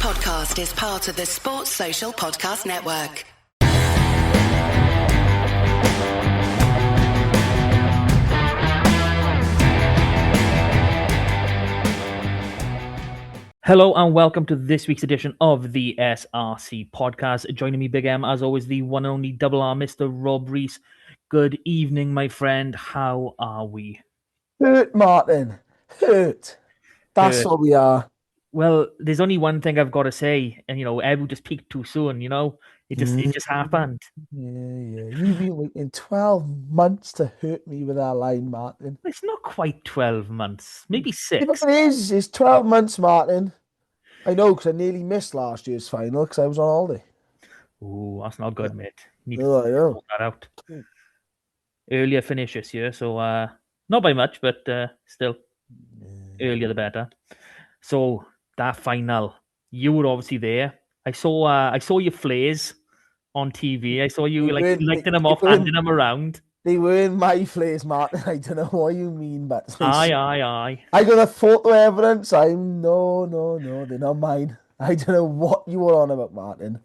podcast is part of the Sports Social Podcast Network. Hello and welcome to this week's edition of the SRC podcast. Joining me, Big M, as always, the one and only double R, Mr. Rob Rees. Good evening, my friend. How are we? Hurt, Martin. Hurt. That's what we are. Well, there's only one thing I've got to say, and Ebu just peaked too soon. It just happened. Yeah. You've been waiting 12 months to hurt me with that line, Martin. It's not quite 12 months, maybe 6. Yeah, but it is. It's 12 months, Martin. I know, because I nearly missed last year's final because I was on holiday. Oh, that's not good, mate. Need I know. to sort that out. Earlier finish this year, so not by much, but still, earlier the better. So that final, you were obviously there. I saw your flares on TV. I saw you lighting them off, handing them around. They weren't my flares, Martin. I don't know what you mean, but aye. I got a photo evidence. No, they're not mine. I don't know what you were on about, Martin.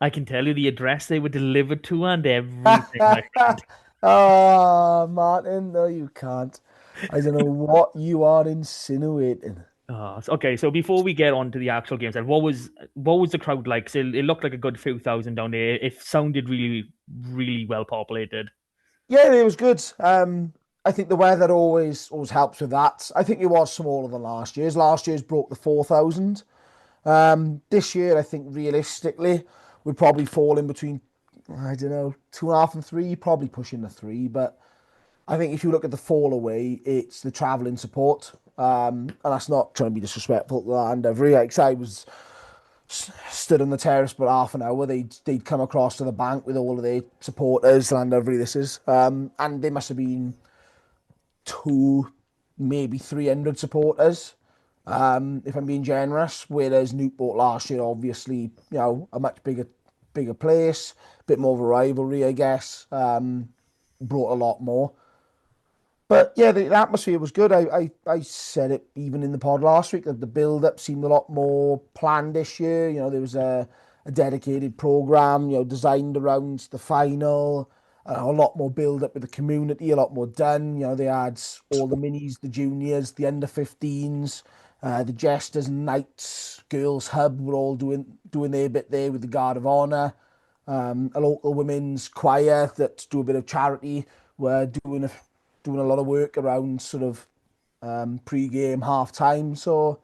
I can tell you the address they were delivered to and everything, my friend. Martin, no, you can't. I don't know what you are insinuating. Okay, so before we get on to the actual games, what was the crowd like? So it looked like a good few thousand down there. It sounded really, really well populated. Yeah, it was good. I think the weather always helps with that. I think it was smaller than last year's. Last year's broke the 4,000. This year, I think realistically, we'd probably fall in between, I don't know, 2.5 and 3, probably pushing the 3. But I think if you look at the fall away, it's the travelling support. And that's not trying to be disrespectful to Llandovery. Like I was stood on the terrace for half an hour. They'd come across to the bank with all of their supporters. Llandovery, this is, and they must have been 2, maybe 300 supporters. If I'm being generous, whereas Newport last year, obviously, a much bigger place, a bit more of a rivalry, I guess, brought a lot more. But yeah, the atmosphere was good. I said it even in the pod last week that the build-up seemed a lot more planned this year. There was a dedicated programme, designed around the final, a lot more build-up with the community, a lot more done. They had all the minis, the juniors, the under-15s, the jesters and knights, girls' hub were all doing their bit there with the Guard of Honour. A local women's choir that do a bit of charity were doing a lot of work around sort of pre-game, half-time. So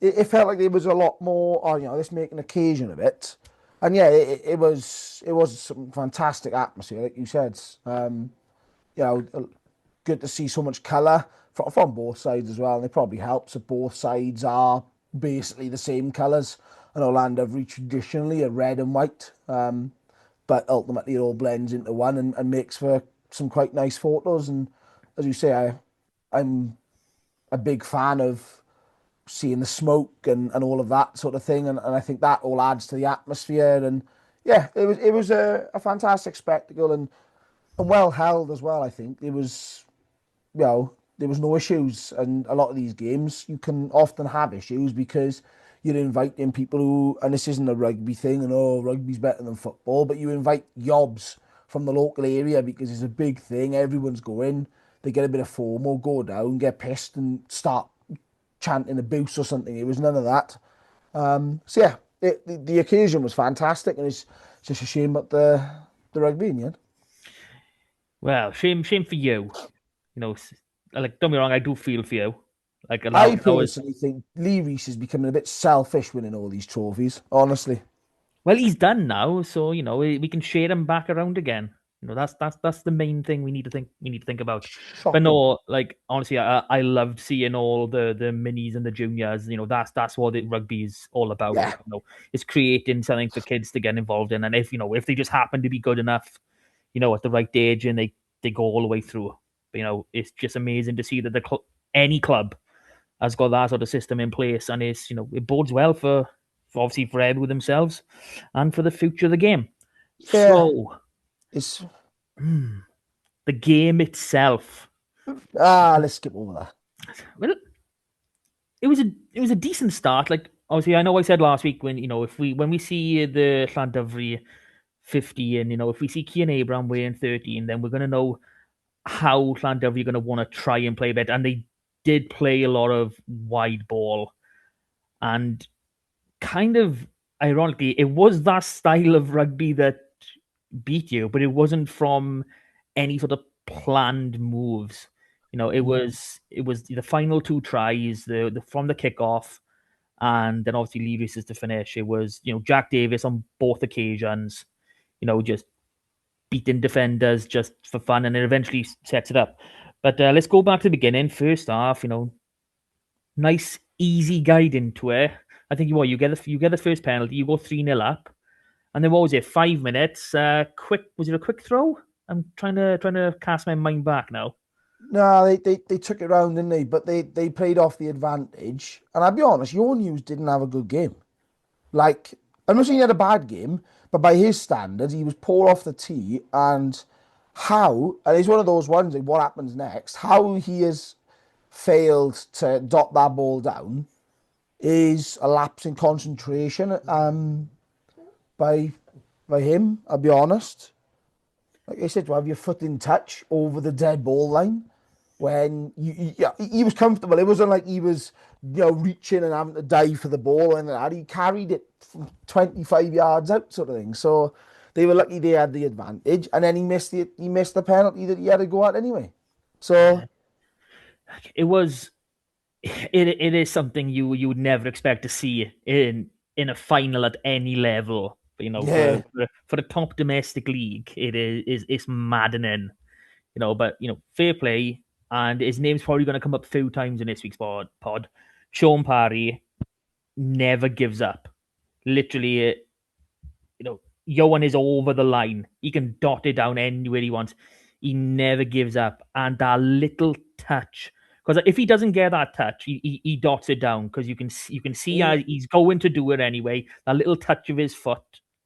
it felt like there was a lot more, let's make an occasion of it. And yeah, it was some fantastic atmosphere, like you said. Good to see so much colour from both sides as well. And it probably helps that both sides are basically the same colours. I know Llandovery traditionally are red and white, but ultimately it all blends into one and makes for some quite nice photos. And as you say, I'm a big fan of seeing the smoke and all of that sort of thing, and I think that all adds to the atmosphere. And yeah, it was a fantastic spectacle and well held as well. I think it was, there was no issues, and a lot of these games you can often have issues because you're inviting people who, and this isn't a rugby thing, and rugby's better than football, but you invite yobs from the local area because it's a big thing. Everyone's going. They get a bit of FOMO, go down, get pissed, and start chanting abuse or something. It was none of that. So yeah, the occasion was fantastic, and it's just a shame about the rugby in the end. Well, shame for you. Like, don't be wrong, I do feel for you. Like, I personally think Lee Rees is becoming a bit selfish winning all these trophies. Honestly. Well, he's done now, so we can share him back around again. That's the main thing we need to think about. Shocking. But no, like honestly, I loved seeing all the minis and the juniors. That's what rugby is all about. Yeah. It's creating something for kids to get involved in, and if they just happen to be good enough, at the right age, and they go all the way through. But, it's just amazing to see that any club has got that sort of system in place, and it's it bodes well for obviously for everyone themselves and for the future of the game. Yeah. So. It's the game itself. Let's skip over that. Well, it was a decent start. Like obviously, I know I said last week when we see the Llandovery 50 and if we see Cian Abraham wearing 13, then we're gonna know how Llandovery are gonna want to try and play better. And they did play a lot of wide ball, and kind of ironically, it was that style of rugby that beat you, but it wasn't from any sort of planned moves. It was the final two tries, the from the kickoff, and then obviously Lee Reese's to finish. It was Jack Davis on both occasions, just beating defenders just for fun, and it eventually sets it up. But let's go back to the beginning. First half, nice easy guide into it. I think you get the first penalty, you go 3-0 up, and then what was it? 5 minutes. Quick, was it a quick throw? I'm trying to cast my mind back now. No, they took it round, didn't they? But they played off the advantage. And I'll be honest, your news didn't have a good game. Like, I'm not saying he had a bad game, but by his standards, he was poor off the tee. And it's one of those ones, like what happens next, how he has failed to dot that ball down is a lapse in concentration by him, I'll be honest. Like I said, to have your foot in touch over the dead ball line when he was comfortable. It wasn't like he was reaching and having to dive for the ball and that. He carried it from 25 yards out, sort of thing. So they were lucky they had the advantage, and then he missed the penalty that he had to go at anyway. So It is something you would never expect to see in a final at any level. But, yeah, for the top domestic league, it's maddening. But fair play, and his name's probably going to come up a few times in this week's pod. Sean Parry never gives up. Literally, Johan is over the line. He can dot it down anywhere he wants. He never gives up, and that little touch. Because if he doesn't get that touch, he dots it down because you can see how he's going to do it anyway. That little touch of his foot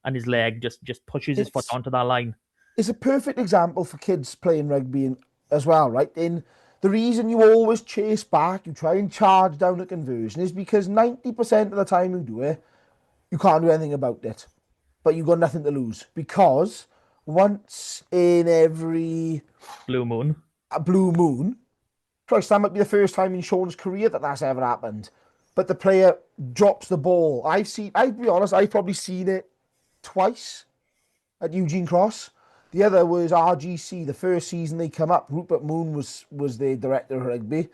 and his leg just pushes his foot it's onto that line. it's a perfect example for kids playing rugby as well, right? In the reason you always chase back, you try and charge down a conversion, is because 90% of the time you do it, you can't do anything about it. But you've got nothing to lose because once in every Blue Moon. blue moon, Christ, that might be the first time in Sean's career that that's ever happened. But the player drops the ball. I'll be honest, I've probably seen it twice at Eugene Cross. The other was RGC, the first season they come up. Rupert Moon was the director of rugby.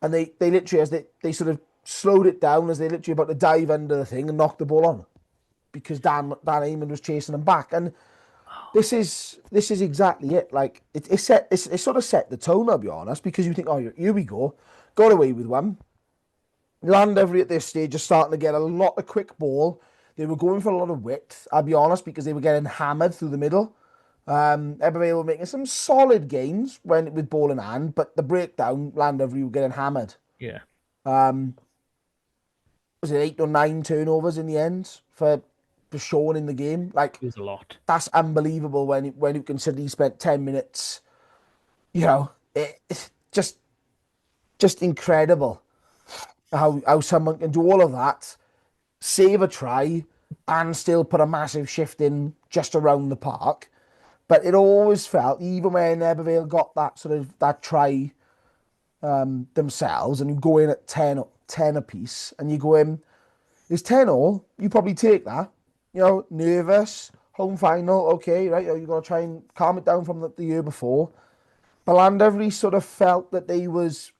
And they literally, as they sort of slowed it down as they literally about to dive under the thing and knock the ball on. Because Dan Amon was chasing them back. And this is exactly it. Like it sort of set the tone, I'll be honest, because you think, oh, here we go. Got away with one. Llandovery at this stage is starting to get a lot of quick ball. They were going for a lot of width, I'll be honest, because they were getting hammered through the middle. Everybody were making some solid gains with ball in hand, but the breakdown, Llandovery were getting hammered. Yeah. Was it 8 or 9 turnovers in the end for Sean in the game? Like, It was a lot. that's unbelievable when you consider he spent 10 minutes. It's just incredible how someone can do all of that, save a try, and still put a massive shift in just around the park. But it always felt, even when Ebervale got that try themselves, and you go in at 10 apiece, and you go in, it's 10-all, you probably take that. Nervous, home final, okay, right? You got to try and calm it down from the year before. But Llandovery sort of felt that they was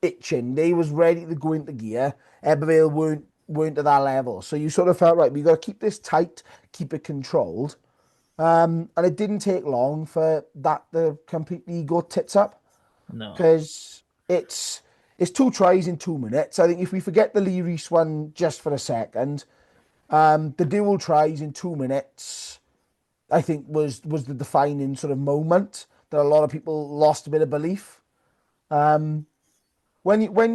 itching. They was ready to go into gear. Ebervale weren't at that level. So you sort of felt, right, we got to keep this tight, keep it controlled. And it didn't take long for that to completely go tits up. No. Because it's 2 tries in 2 minutes. I think if we forget the Lee Reese one just for a second, the dual tries in 2 minutes, I think was the defining sort of moment that a lot of people lost a bit of belief. When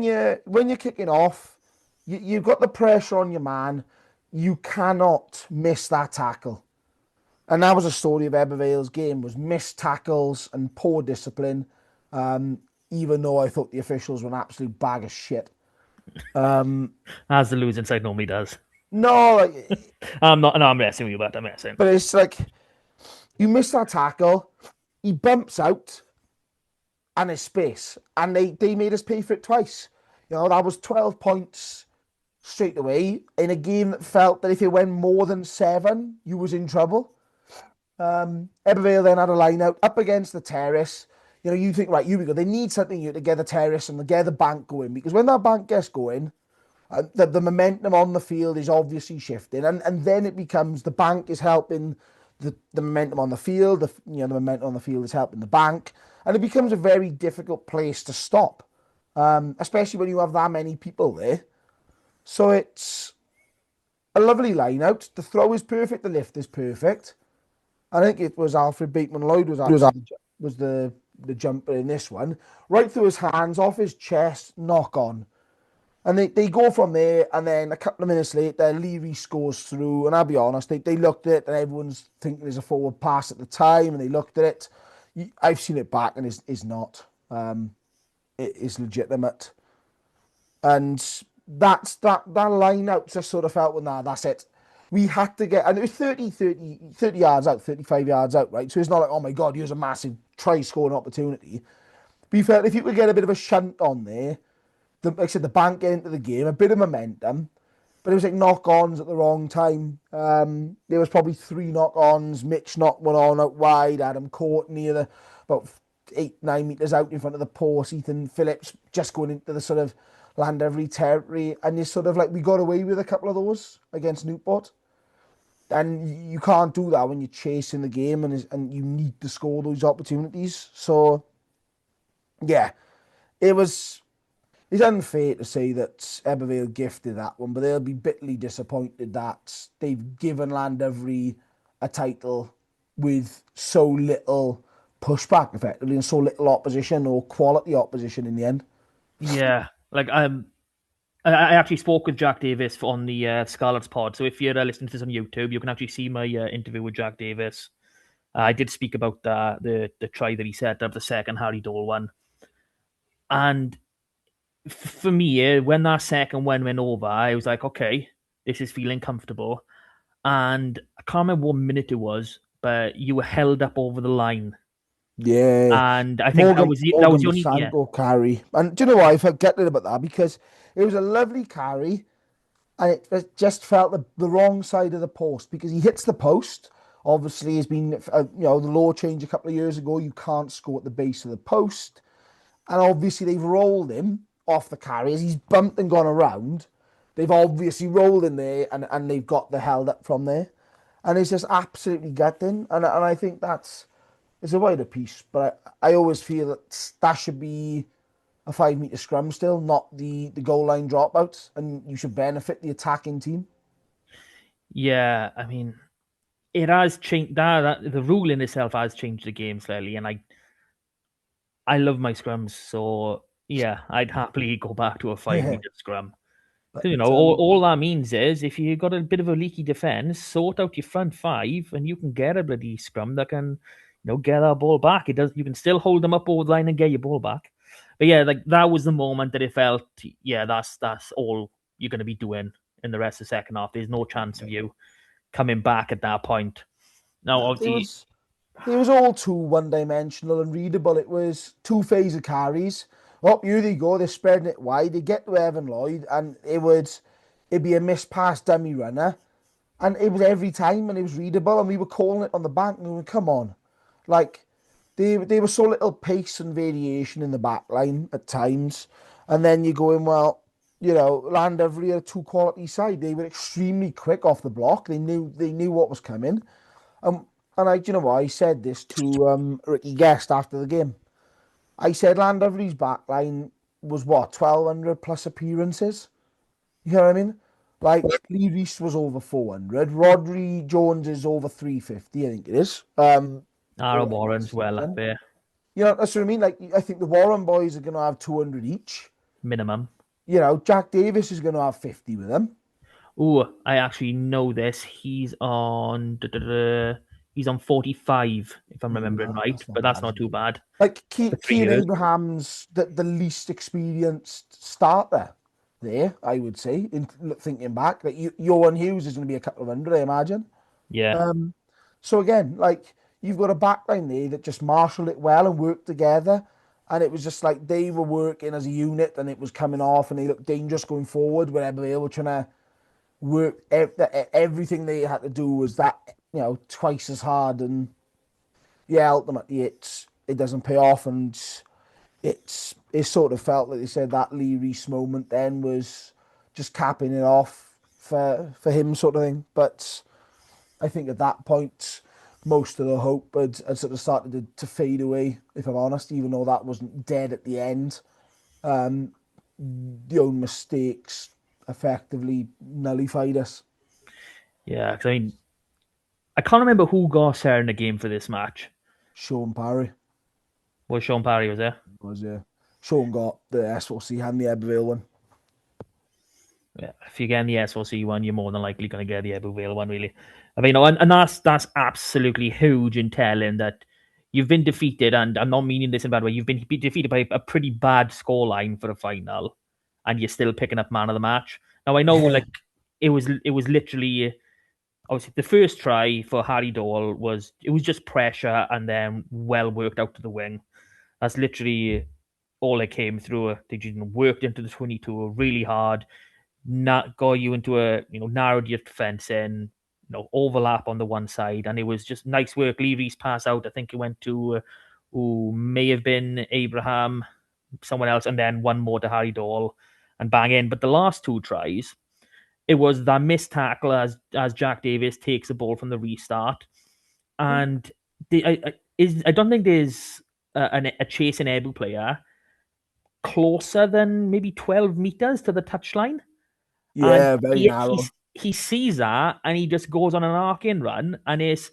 you're kicking off, you've got the pressure on your man. You cannot miss that tackle. And that was a story of Ebervale's game, was missed tackles and poor discipline, even though I thought the officials were an absolute bag of shit. As the losing side normally does. No, like, I'm not. No, I'm messing with you, but I'm messing. but it's like you miss that tackle, he bumps out, and his space, and they made us pay for it twice. That was 12 points straight away in a game that felt that if it went more than 7, you was in trouble. Ebervale then had a line out up against the terrace. You think, right, here we go. They need something here to get the terrace and to get the bank going, because when that bank gets going, the momentum on the field is obviously shifting, and then it becomes the bank is helping the momentum on the field. The momentum on the field is helping the bank, and it becomes a very difficult place to stop, especially when you have that many people there. So it's a lovely line out. The throw is perfect. The lift is perfect. I think it was Alfred Bateman-Lloyd was the jumper in this one, right through his hands, off his chest, knock on. And they go from there, and then a couple of minutes later, Leary scores through. And I'll be honest, they looked at it, and everyone's thinking it's a forward pass at the time, and they looked at it. I've seen it back, and it's not. It is legitimate. And that line out just sort of felt, well, nah, that's it. We had to get, and it was 30 yards out, 35 yards out, right? So it's not like, oh my God, here's a massive try scoring opportunity. We felt if you could get a bit of a shunt on there, like I said, the bank get into the game, a bit of momentum, but it was like knock-ons at the wrong time. There was probably 3 knock-ons. Mitch knocked one on out wide. Adam Courtney about 8-9 meters out in front of the post. Ethan Phillips just going into the sort of Llandovery territory, and it's sort of like we got away with a couple of those against Newport. And you can't do that when you're chasing the game and you need to score those opportunities. So, yeah, it's unfair to say that Ebervale gifted that one, but they'll be bitterly disappointed that they've given Llandovery a title with so little pushback, effectively, and so little opposition or quality opposition in the end. Yeah, like I actually spoke with Jack Davis on the Scarlet's pod. So if you're listening to this on YouTube, you can actually see my interview with Jack Davis. I did speak about the try that he set up, the second Harry Dole one, and for me, when that second one went over, I was like, okay, this is feeling comfortable. And I can't remember what minute it was, but you were held up over the line, Yeah. and I think Morgan that was Morgan the only DeSanto carry. And do you know what? I forget about that because it was a lovely carry and it just felt the wrong side of the post because he hits the post. Obviously, he's been, the law changed a couple of years ago. You can't score at the base of the post. And obviously, they've rolled him off the carry as he's bumped and gone around. They've obviously rolled in there and they've got the held up from there. And it's just absolutely gutting. And I think it's a wider piece. But I always feel that should be a 5 meter scrum still, not the goal line dropouts. And you should benefit the attacking team. Yeah, I mean, it has changed. That the rule in itself has changed the game slightly, and I love my scrums, so yeah, I'd happily go back to a 5 meter scrum. But Because all that means is if you got a bit of a leaky defense, sort out your front 5, and you can get a bloody scrum that can, get that ball back. It does. You can still hold them up over the line and get your ball back. But yeah, like that was the moment that it felt, yeah, that's all you're going to be doing in the rest of the second half. There's no chance of you coming back at that point. Now, it obviously, was it was all too one-dimensional and readable. It was two phase of carries. Oh, here they go. They're spreading it wide. They get to Evan Lloyd, and it'd be a missed pass dummy runner, and it was every time, and it was readable, and we were calling it on the bank, and we were, come on, like they were so little pace and variation in the back line at times, and then you're going, well, Llandovery are a two quality side. They were extremely quick off the block. They knew what was coming. And you know what? I said this to Ricky Guest after the game. I said Llandovery's backline was what 1,200 plus appearances. You know what I mean? Like Lee Reese was over 400. Rodri Jones is over 350. I think it is. Aaron Warren's well up there, That's what I mean. Like I think the Warren boys are going to have 200 each. minimum. Jack Davis is going to have 50 with them. Oh, I actually know this. He's on. He's on 45, if I'm remembering right, but that's not too bad. Like For 3 Keane years. Abraham's the least experienced starter. there, I would say, in thinking back. Like Johan Hughes is going to be a couple of hundred, I imagine. Yeah. So again, like you've got a backline there that just marshaled it well and worked together. And it was just like they were working as a unit and it was coming off and they looked dangerous going forward wherever they were trying to work. Everything they had to do was that, twice as hard. And yeah, ultimately it doesn't pay off. And it sort of felt like they said that Lee Reese moment then was just capping it off for him sort of thing. But I think at that point, most of the hope had sort of started to fade away, if I'm honest, even though that wasn't dead at the end. The own mistakes effectively nullified us. Yeah, 'cause I mean, I can't remember who got Sarah in the game for this match. Sean Parry Was Sean Parry was there? was Sean got the SOC and the Eberville one. Yeah, if you're getting the SOC one, you're more than likely going to get the Ebervale one, really. I mean, and that's absolutely huge in telling that you've been defeated, and I'm not meaning this in a bad way. You've been defeated by a pretty bad scoreline for a final, and you're still picking up man of the match. Now I know, like it was literally obviously the first try for Harry Dole was just pressure and then well worked out to the wing. That's literally all it came through. They just worked into the 22 really hard, not got you into a narrowed your defense in, overlap on the one side, and it was just nice work. Leary's pass out, I think it went to who may have been Abraham, someone else, and then one more to Harry Dole and bang in. But the last two tries, it was that missed tackle as Jack Davis takes the ball from the restart, and I don't think there's a chasing Ebu player closer than maybe 12 meters to the touchline. And Yeah, very narrow. he sees that and he just goes on an arcing run, and it's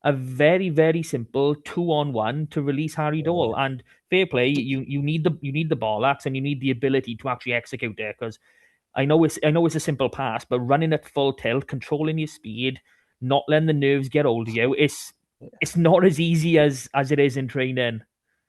a very, very simple 2-on-1 to release Harry Dole. And fair play, you need the ball axe and you need the ability to actually execute it, because I know it's a simple pass, but running at full tilt, controlling your speed, not letting the nerves get hold of you, it's not as easy as it is in training.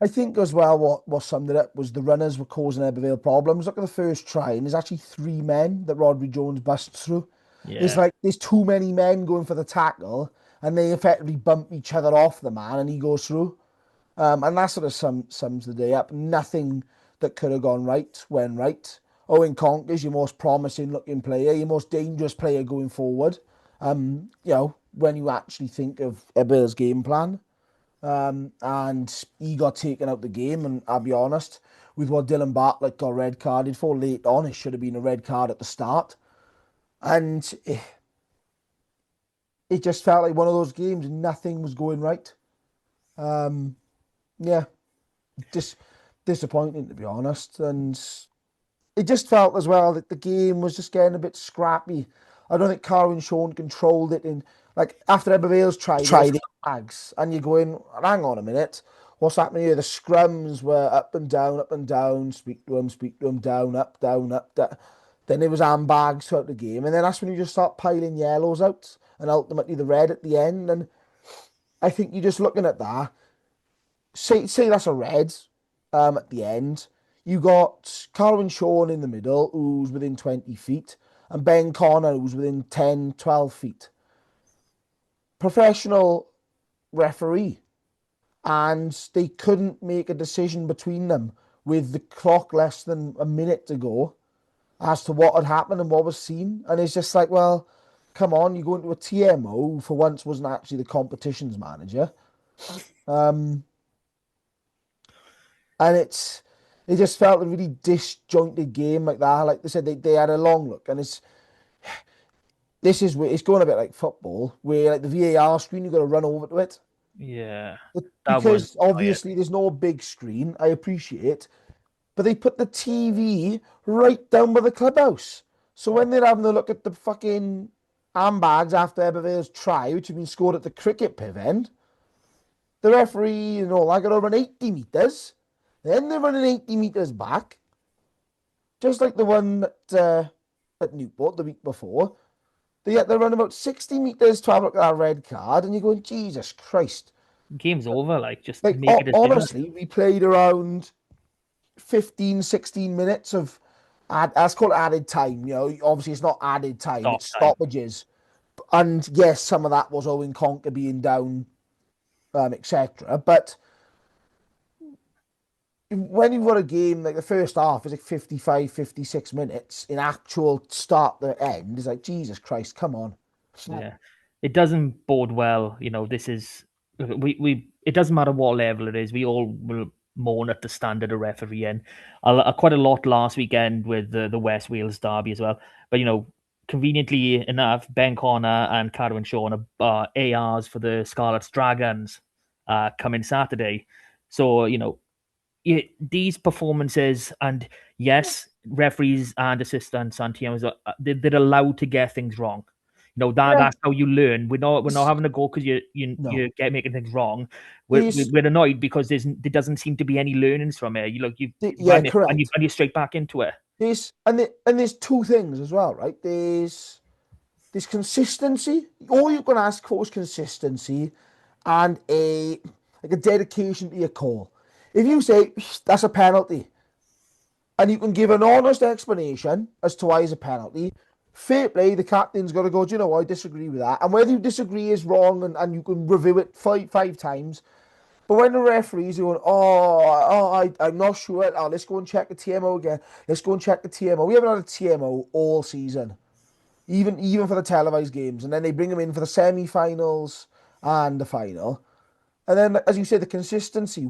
I think as well what summed it up was the runners were causing Eberville problems. Look at the first try, and there's actually three men that Rodri Jones busts through. It's Yeah. like there's too many men going for the tackle, and they effectively bump each other off the man, and he goes through. And that sort of sums the day up. Nothing that could have gone right went right. Owen Conk is your most promising looking player, your most dangerous player going forward. When you actually think of Eberle's game plan. And he got taken out the game. And I'll be honest, with what Dylan Bartlett got red carded for late on, it should have been a red card at the start. And it just felt like one of those games, nothing was going right. Yeah, just disappointing to be honest. And it just felt as well that the game was just getting a bit scrappy. I don't think Carwin Sean controlled it. In like after Ebervale's tried it, bags, and you're going, hang on a minute, what's happening here? The scrums were up and down. Speak to him, down, up, down, up, down. Then it was handbags throughout the game, and then that's when you just start piling yellows out, and ultimately the red at the end. And I think you're just looking at that. Say that's a red. At the end, you got Carwin Sean in the middle, who's within 20 feet, and Ben Connor, who's within 10, 12 feet. Professional referee. And they couldn't make a decision between them with the clock less than a minute to go as to what had happened and what was seen. And it's just like, well, come on, you go into a TMO, who for once wasn't actually the competitions manager. And it just felt a really disjointed game like that. Like they said, they had a long look, and it's going a bit like football, where like the VAR screen, you got to run over to it. Yeah. That was Because obviously there's no big screen, I appreciate, but they put the TV right down by the clubhouse. So when they're having a look at the fucking handbags after Ebervale's try, which had been scored at the cricket piv end, the referee and all, I got to run 80 metres. Then they're running 80 metres back, just like the one at Newport the week before. They're running about 60 metres to have a look at that red card, and you're going, Jesus Christ. game's over. Like, just Like, make a decision. honestly, we played around 15, 16 minutes of that's called added time. You know, obviously it's not added time; it's Time. stoppages. And yes, some of that was Owen Conker being down, etc. But when you've got a game like the first half is like 55, 56 minutes in actual start to end, it's like, Jesus Christ, come on. Yeah, it doesn't bode well. You know, this is we. It doesn't matter what level it is. We all will mourn at the standard of refereeing. Quite a lot last weekend with the West Wales derby as well. But you know, conveniently enough, Ben Connor and Carwyn Shawn are ARs for the Scarlet Dragons coming Saturday. So you know, these performances, and yes, referees and assistants and TMs they're allowed to get things wrong. You know Yeah. that's how you learn. We're not having a go because No. you get making things wrong. We're, There's, we're annoyed because there doesn't seem to be any learnings from it. You yeah, run it and correct. you're straight back into it. There's two things as well, right? There's consistency. All you can ask for is consistency and a dedication to your call. If you say that's a penalty, and you can give an honest explanation as to why it's a penalty, fair play, the captain's got to go, do you know what, I disagree with that. And whether you disagree is wrong and you can review it five times. But when the referees are going, I'm not sure. Oh, let's go and check the TMO again. Let's go and check the TMO. We haven't had a TMO all season, even for the televised games. And then they bring them in for the semi-finals and the final. And then, as you say, the consistency.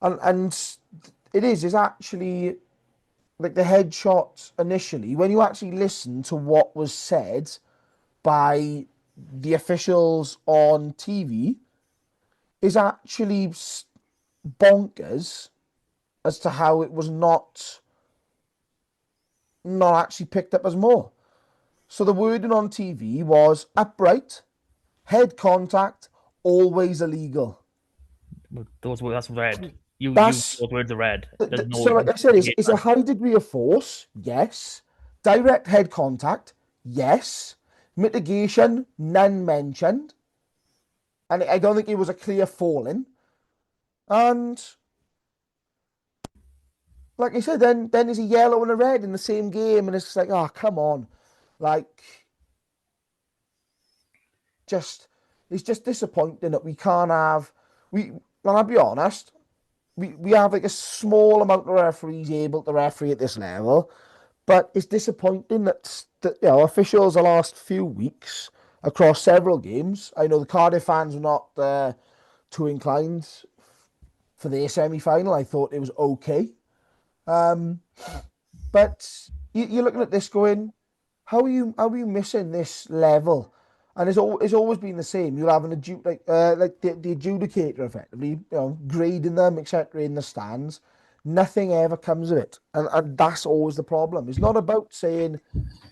And it is actually like the headshot initially, when you actually listen to what was said by the officials on TV, is actually bonkers as to how it was not actually picked up as more. So the wording on TV was upright, head contact, always illegal. That's red. That's Those words are red. There's so, no like I said, it's a engagement. high degree of force, yes. Direct head contact, yes. Mitigation, none mentioned. And I don't think it was a clear falling. And like I said, then there's a yellow and a red in the same game, and it's like, oh, come on. Like, it's just disappointing that we can't have and I'll be honest, we have like a small amount of referees able to referee at this level, but it's disappointing that you know, officials the last few weeks across several games. I know the Cardiff fans were not too inclined for their semi-final. I thought it was okay, but you're looking at this going, how are you missing this level? And it's always been the same. You'll have like the adjudicator effectively, you know, grading them, etc. in the stands. Nothing ever comes of it, and that's always the problem. It's not about saying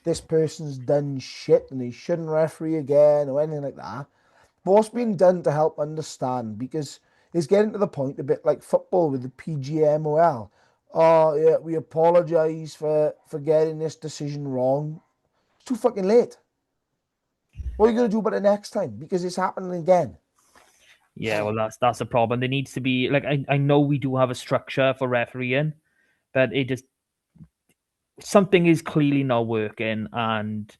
this person's done shit and they shouldn't referee again or anything like that. But what's been done to help understand, because it's getting to the point a bit like football with the PGMOL. Oh yeah, we apologise for getting this decision wrong. It's too fucking late. What are you going to do about it next time? Because it's happening again. Yeah, well, that's the problem. There needs to be like I know we do have a structure for refereeing, but it just something is clearly not working, and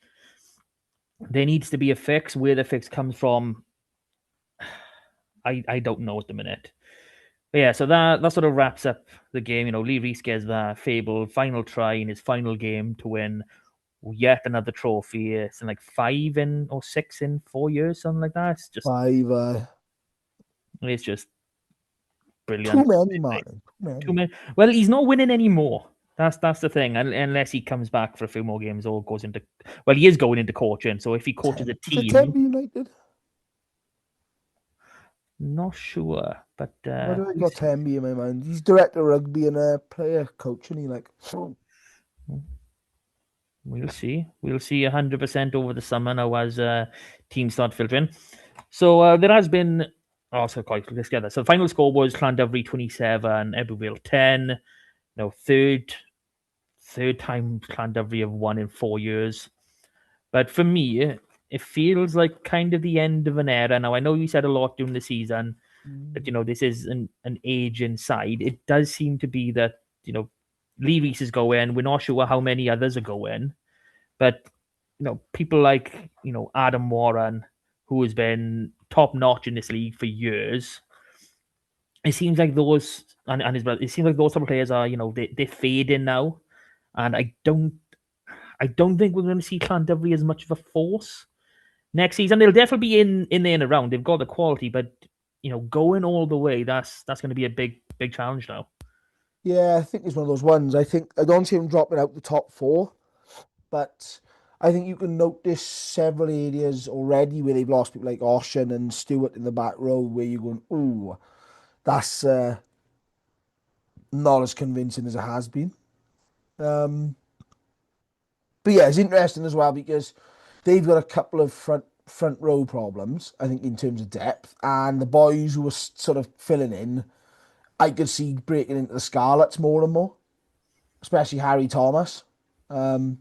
there needs to be a fix. Where the fix comes from, I don't know at the minute. But yeah, so that sort of wraps up the game. You know, Lee Reese gets the Fable final try in his final game to win yet another trophy. It's in like 6 in 4 years, something like that. Five. It's just Too brilliant. many, Martin. Too Too many. many. Well, he's not winning anymore. That's the thing. Unless he comes back for a few more games or goes into, well, he is going into coaching. So if he coaches a Is it team, Tempe United? not sure, but Why do I got Tempe in my mind? He's director of rugby and a player coach, and he like. we'll see. We'll see 100% over the summer now as teams start filtering. So there has been also quite let's get that. So the final score was Llandovery 27, Ebbw 10. No, third time Llandovery have won in 4 years. But for me, it feels like kind of the end of an era. Now, I know you said a lot during the season that, this is an age inside. It does seem to be that, Lee Reese is going. We're not sure how many others are going, but people like Adam Warren, who has been top notch in this league for years. It seems like those and his brother. It seems like those type of players are they're fading now, and I don't think we're going to see Llandovery as much of a force next season. They'll definitely be in there and around. They've got the quality, but going all the way, that's going to be a big challenge now. Yeah, I think it's one of those ones. I don't see him dropping out the top four, but I think you can notice several areas already where they've lost people like Oshin and Stewart in the back row, where you're going, ooh, that's not as convincing as it has been. Um, but yeah, it's interesting as well because they've got a couple of front row problems, I think, in terms of depth, and the boys who were sort of filling in, I could see breaking into the Scarlets more and more, especially Harry Thomas. Um,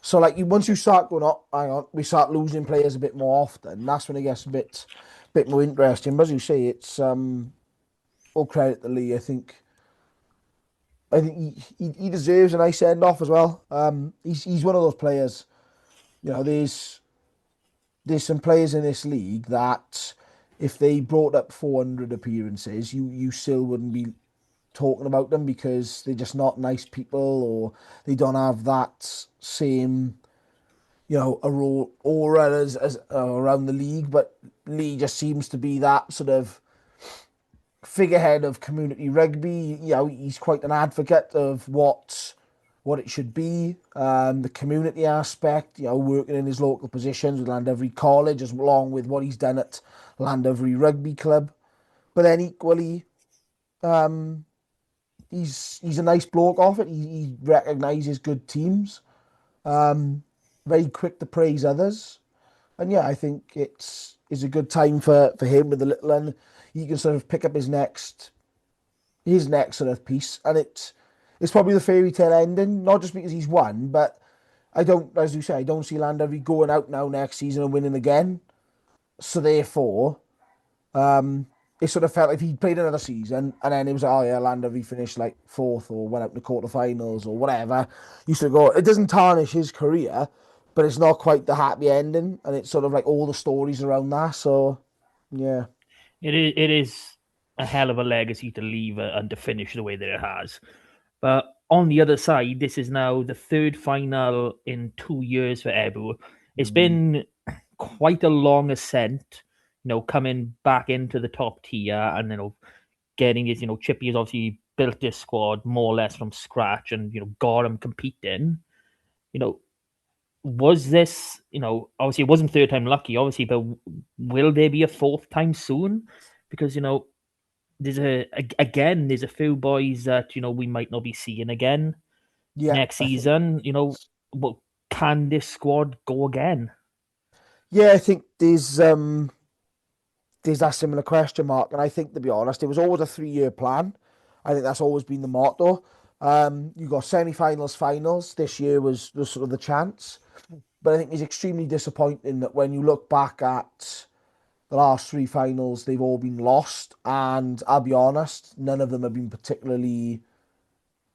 so like once you start going up, hang on, we start losing players a bit more often. That's when it gets a bit more interesting. But as you say, it's all credit to Lee. I think he deserves a nice send off as well. He's one of those players. There's some players in this league that if they brought up 400 appearances, you still wouldn't be talking about them because they're just not nice people or they don't have that same a raw aura as around the league. But Lee just seems to be that sort of figurehead of community rugby. He's quite an advocate of what it should be, the community aspect, working in his local positions with Llandovery College, as along with what he's done at Llandovery Rugby Club. But then equally, um, he's a nice bloke off it. He recognises good teams, very quick to praise others. And yeah, I think it's a good time for him with the little one. He can sort of pick up his next sort of piece, and it's probably the fairy tale ending, not just because he's won, but I don't, as you say, I don't see Llandovery going out now next season and winning again. So therefore, it sort of felt like he played another season, and then it was like, oh yeah, Llandovery finished like fourth or went out in the quarterfinals or whatever. You sort of go, it doesn't tarnish his career, but it's not quite the happy ending, and it's sort of like all the stories around that. So yeah, It is a hell of a legacy to leave and to finish the way that it has. But on the other side, this is now the third final in 2 years for Ebu. It's been quite a long ascent, coming back into the top tier and getting his, Chippy has obviously built this squad more or less from scratch and got him competing. You know, was this, obviously it wasn't third time lucky, obviously, but will there be a fourth time soon? Because there's a few boys that we might not be seeing again yeah, next I think. season. But can this squad go again? Yeah, I think there's that similar question mark. And I think, to be honest, it was always a 3-year plan. I think that's always been the motto. You got semi-finals, finals. This year was sort of the chance. But I think it's extremely disappointing that when you look back at the last 3 finals, they've all been lost. And I'll be honest, none of them have been particularly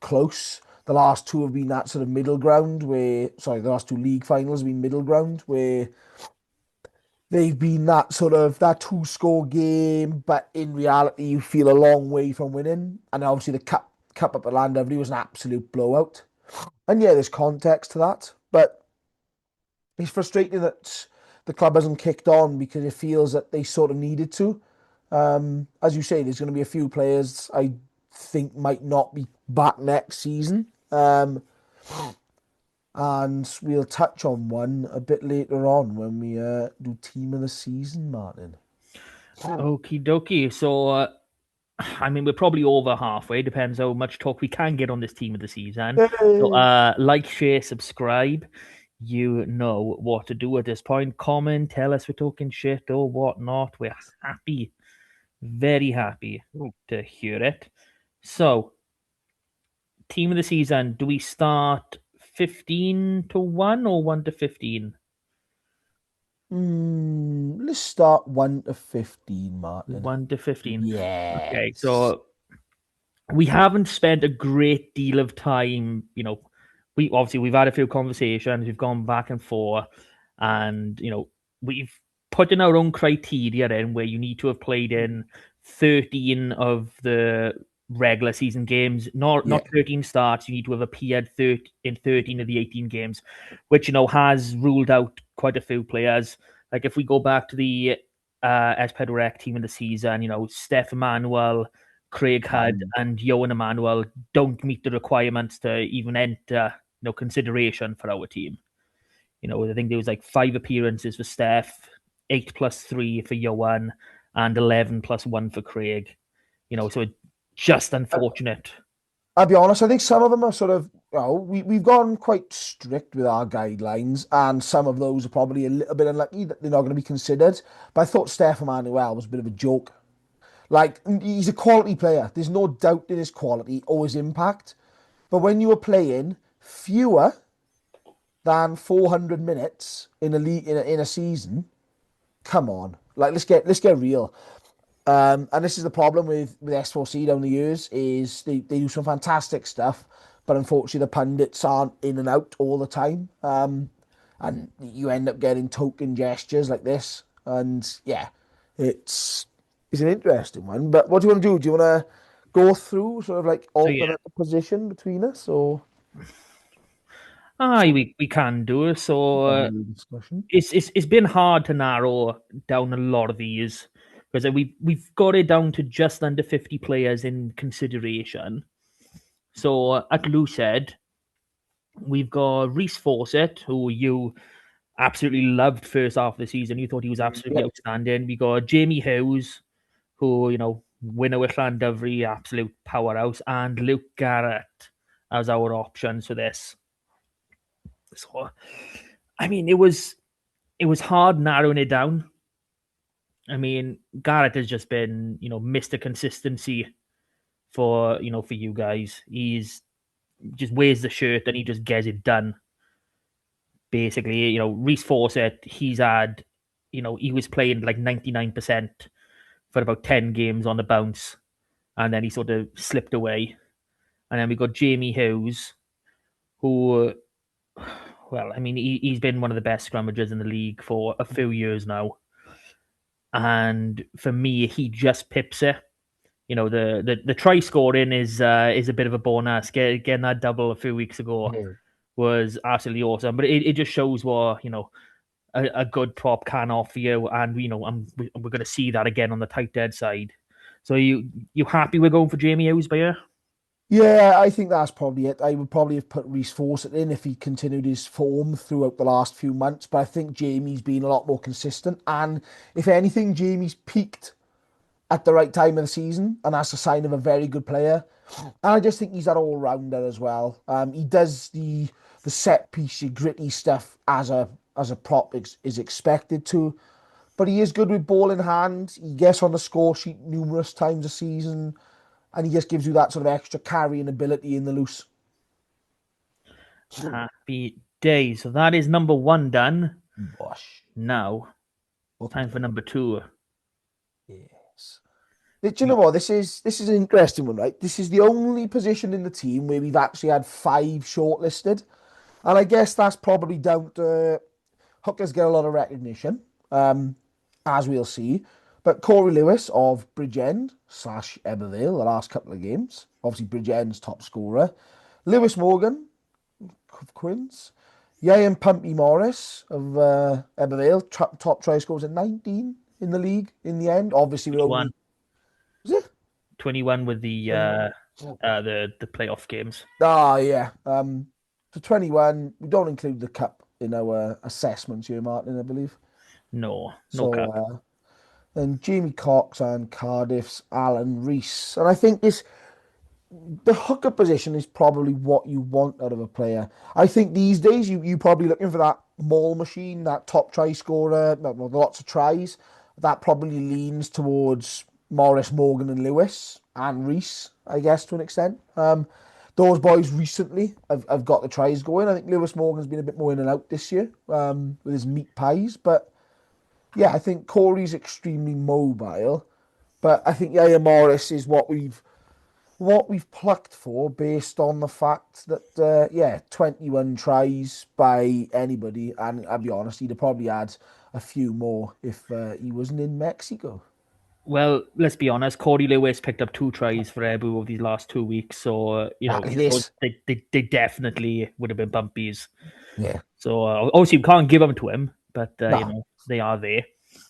close. The last two have been that sort of middle ground the last two league finals have been middle ground where they've been that two-score game, but in reality, you feel a long way from winning. And obviously, the cup up at Llandovery was an absolute blowout. And yeah, there's context to that, but it's frustrating that the club hasn't kicked on because it feels that they sort of needed to. As you say, there's going to be a few players I think might not be back next season. And we'll touch on one a bit later on when we do team of the season, Martin. Okie dokie. So, I mean, we're probably over halfway. Depends how much talk we can get on this team of the season. So, Yay. like, share, subscribe. You know what to do at this point. Comment, tell us we're talking shit or whatnot. We're happy, very happy to hear it. So, team of the season, do we start 15 to 1 or 1 to 15? Let's start 1 to 15, Martin. 1 to 15. Okay, Yes. so we haven't spent a great deal of time, we've had a few conversations, we've gone back and forth, and we've put in our own criteria in where you need to have played in 13 of the regular season games, not Yeah. 13 starts. You need to have appeared in 13 of the 18 games, which has ruled out quite a few players. Like if we go back to the Espadorec team in the season, Steph Emanuel, Craig Hudd, and Johan Emanuel don't meet the requirements to even enter consideration for our team. I think there was like 5 appearances for Steph, 8 plus 3 for Johan, and 11 plus 1 for Craig. So it's just unfortunate. I'll be honest, I think some of them are sort of, we've gone quite strict with our guidelines, and some of those are probably a little bit unlucky that they're not going to be considered. But I thought Steph Emanuel was a bit of a joke. Like, he's a quality player. There's no doubt in his quality or his impact. But when you are playing fewer than 400 minutes in a league in a season, come on. Like, let's get real. And this is the problem with S4C down the years is they do some fantastic stuff, but unfortunately the pundits aren't in and out all the time. And you end up getting token gestures like this. And yeah, it's an interesting one. But what do you want to do? Do you want to go through sort of like So yeah, alternate position between us, or we can do it. So discussion? it's been hard to narrow down a lot of these because we've got it down to just under 50 players in consideration. So at Lucid, we've got Reese Fawcett, who you absolutely loved first half of the season. You thought he was absolutely Yeah. outstanding. We got Jamie Hughes, who, winner with Llandovery, absolute powerhouse, and Luke Garrett as our options for this. So, I mean, it was hard narrowing it down. I mean, Garrett has just been, Mr. Consistency for you guys. He's just wears the shirt and he just gets it done. Basically, Reese Fawcett, he was playing like 99% for about 10 games on the bounce, and then he sort of slipped away. And then we got Jamie Hughes, who, well, I mean, he's been one of the best scrummagers in the league for a few years now. And for me, he just pips it. The try scoring is a bit of a bonus. Getting that double a few weeks ago was absolutely awesome. But it just shows what a good prop can offer you, and we're going to see that again on the tight dead side. So you happy we're going for Jamie Hughes by here? Yeah, I think that's probably it. I would probably have put Reece Fawcett in if he continued his form throughout the last few months, but I think Jamie's been a lot more consistent. And if anything, Jamie's peaked at the right time of the season, and that's a sign of a very good player. And I just think he's that all rounder as well. He does the set piece, gritty stuff as a prop is expected to, but he is good with ball in hand. He gets on the score sheet numerous times a season, and he just gives you that sort of extra carrying ability in the loose. Happy days. So that is number 1 done. Bosh. Now it's time for number 2. Yes. Do you know what? This is an interesting one, right? This is the only position in the team where we've actually had 5 shortlisted. And I guess that's probably down to hookers get a lot of recognition, as we'll see. But Corey Lewis of Bridgend / Ebervale, the last couple of games. Obviously, Bridgend's top scorer. Lewis Morgan of Quinns. Ian Pumpy Morris of Ebervale, top try scores at 19 in the league in the end. Obviously, we're 21, only... Was it? 21 with the playoff games. Ah, yeah. So 21, we don't include the cup in our assessments here, Martin, I believe. No So, cup. then Jamie Cox and Cardiff's Alan Reese. And I think the hooker position is probably what you want out of a player. I think these days you probably looking for that maul machine, that top try scorer, lots of tries. That probably leans towards Morris, Morgan, and Lewis and Reese, I guess, to an extent. Those boys recently have got the tries going. I think Lewis Morgan's been a bit more in and out this year with his meat pies. But yeah, I think Corey's extremely mobile. But I think Yaya Morris is what we've what we've plucked for based on the fact that, 21 tries by anybody. And I'll be honest, he'd have probably had a few more if he wasn't in Mexico. Well, let's be honest. Corey Lewis picked up 2 tries for Ebu over these last 2 weeks, so Exactly this. they definitely would have been bumpies. Yeah. So obviously we can't give them to him, but No. they are there.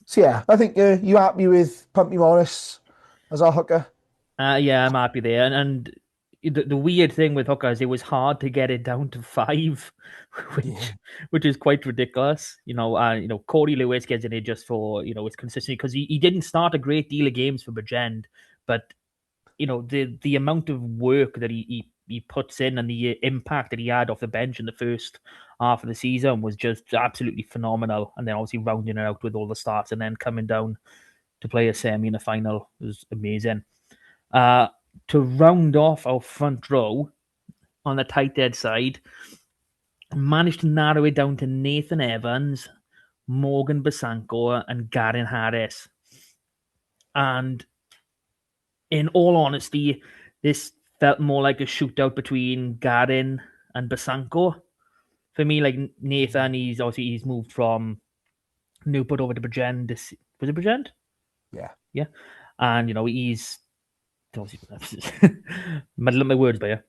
So yeah, I think you happy with Pumpy Morris as our hooker? Yeah, I'm happy there. And the weird thing with hookers, it was hard to get it down to five, Yeah. which is quite ridiculous. Corey Lewis gets in it just for his consistency because he didn't start a great deal of games for Bridgend, but the amount of work that he puts in and the impact that he had off the bench in the first half of the season was just absolutely phenomenal. And then obviously rounding it out with all the starts and then coming down to play a semi in a final was amazing. Uh, to round off our front row on the tight end side, managed to narrow it down to Nathan Evans, Morgan Basanko, and Garen Harris. And in all honesty, this felt more like a shootout between Garen and Basanko. For me, like Nathan, he's moved from Newport over to Bridgend. Was it Bridgend? Yeah. Yeah, and he's obviously muddling my words by you,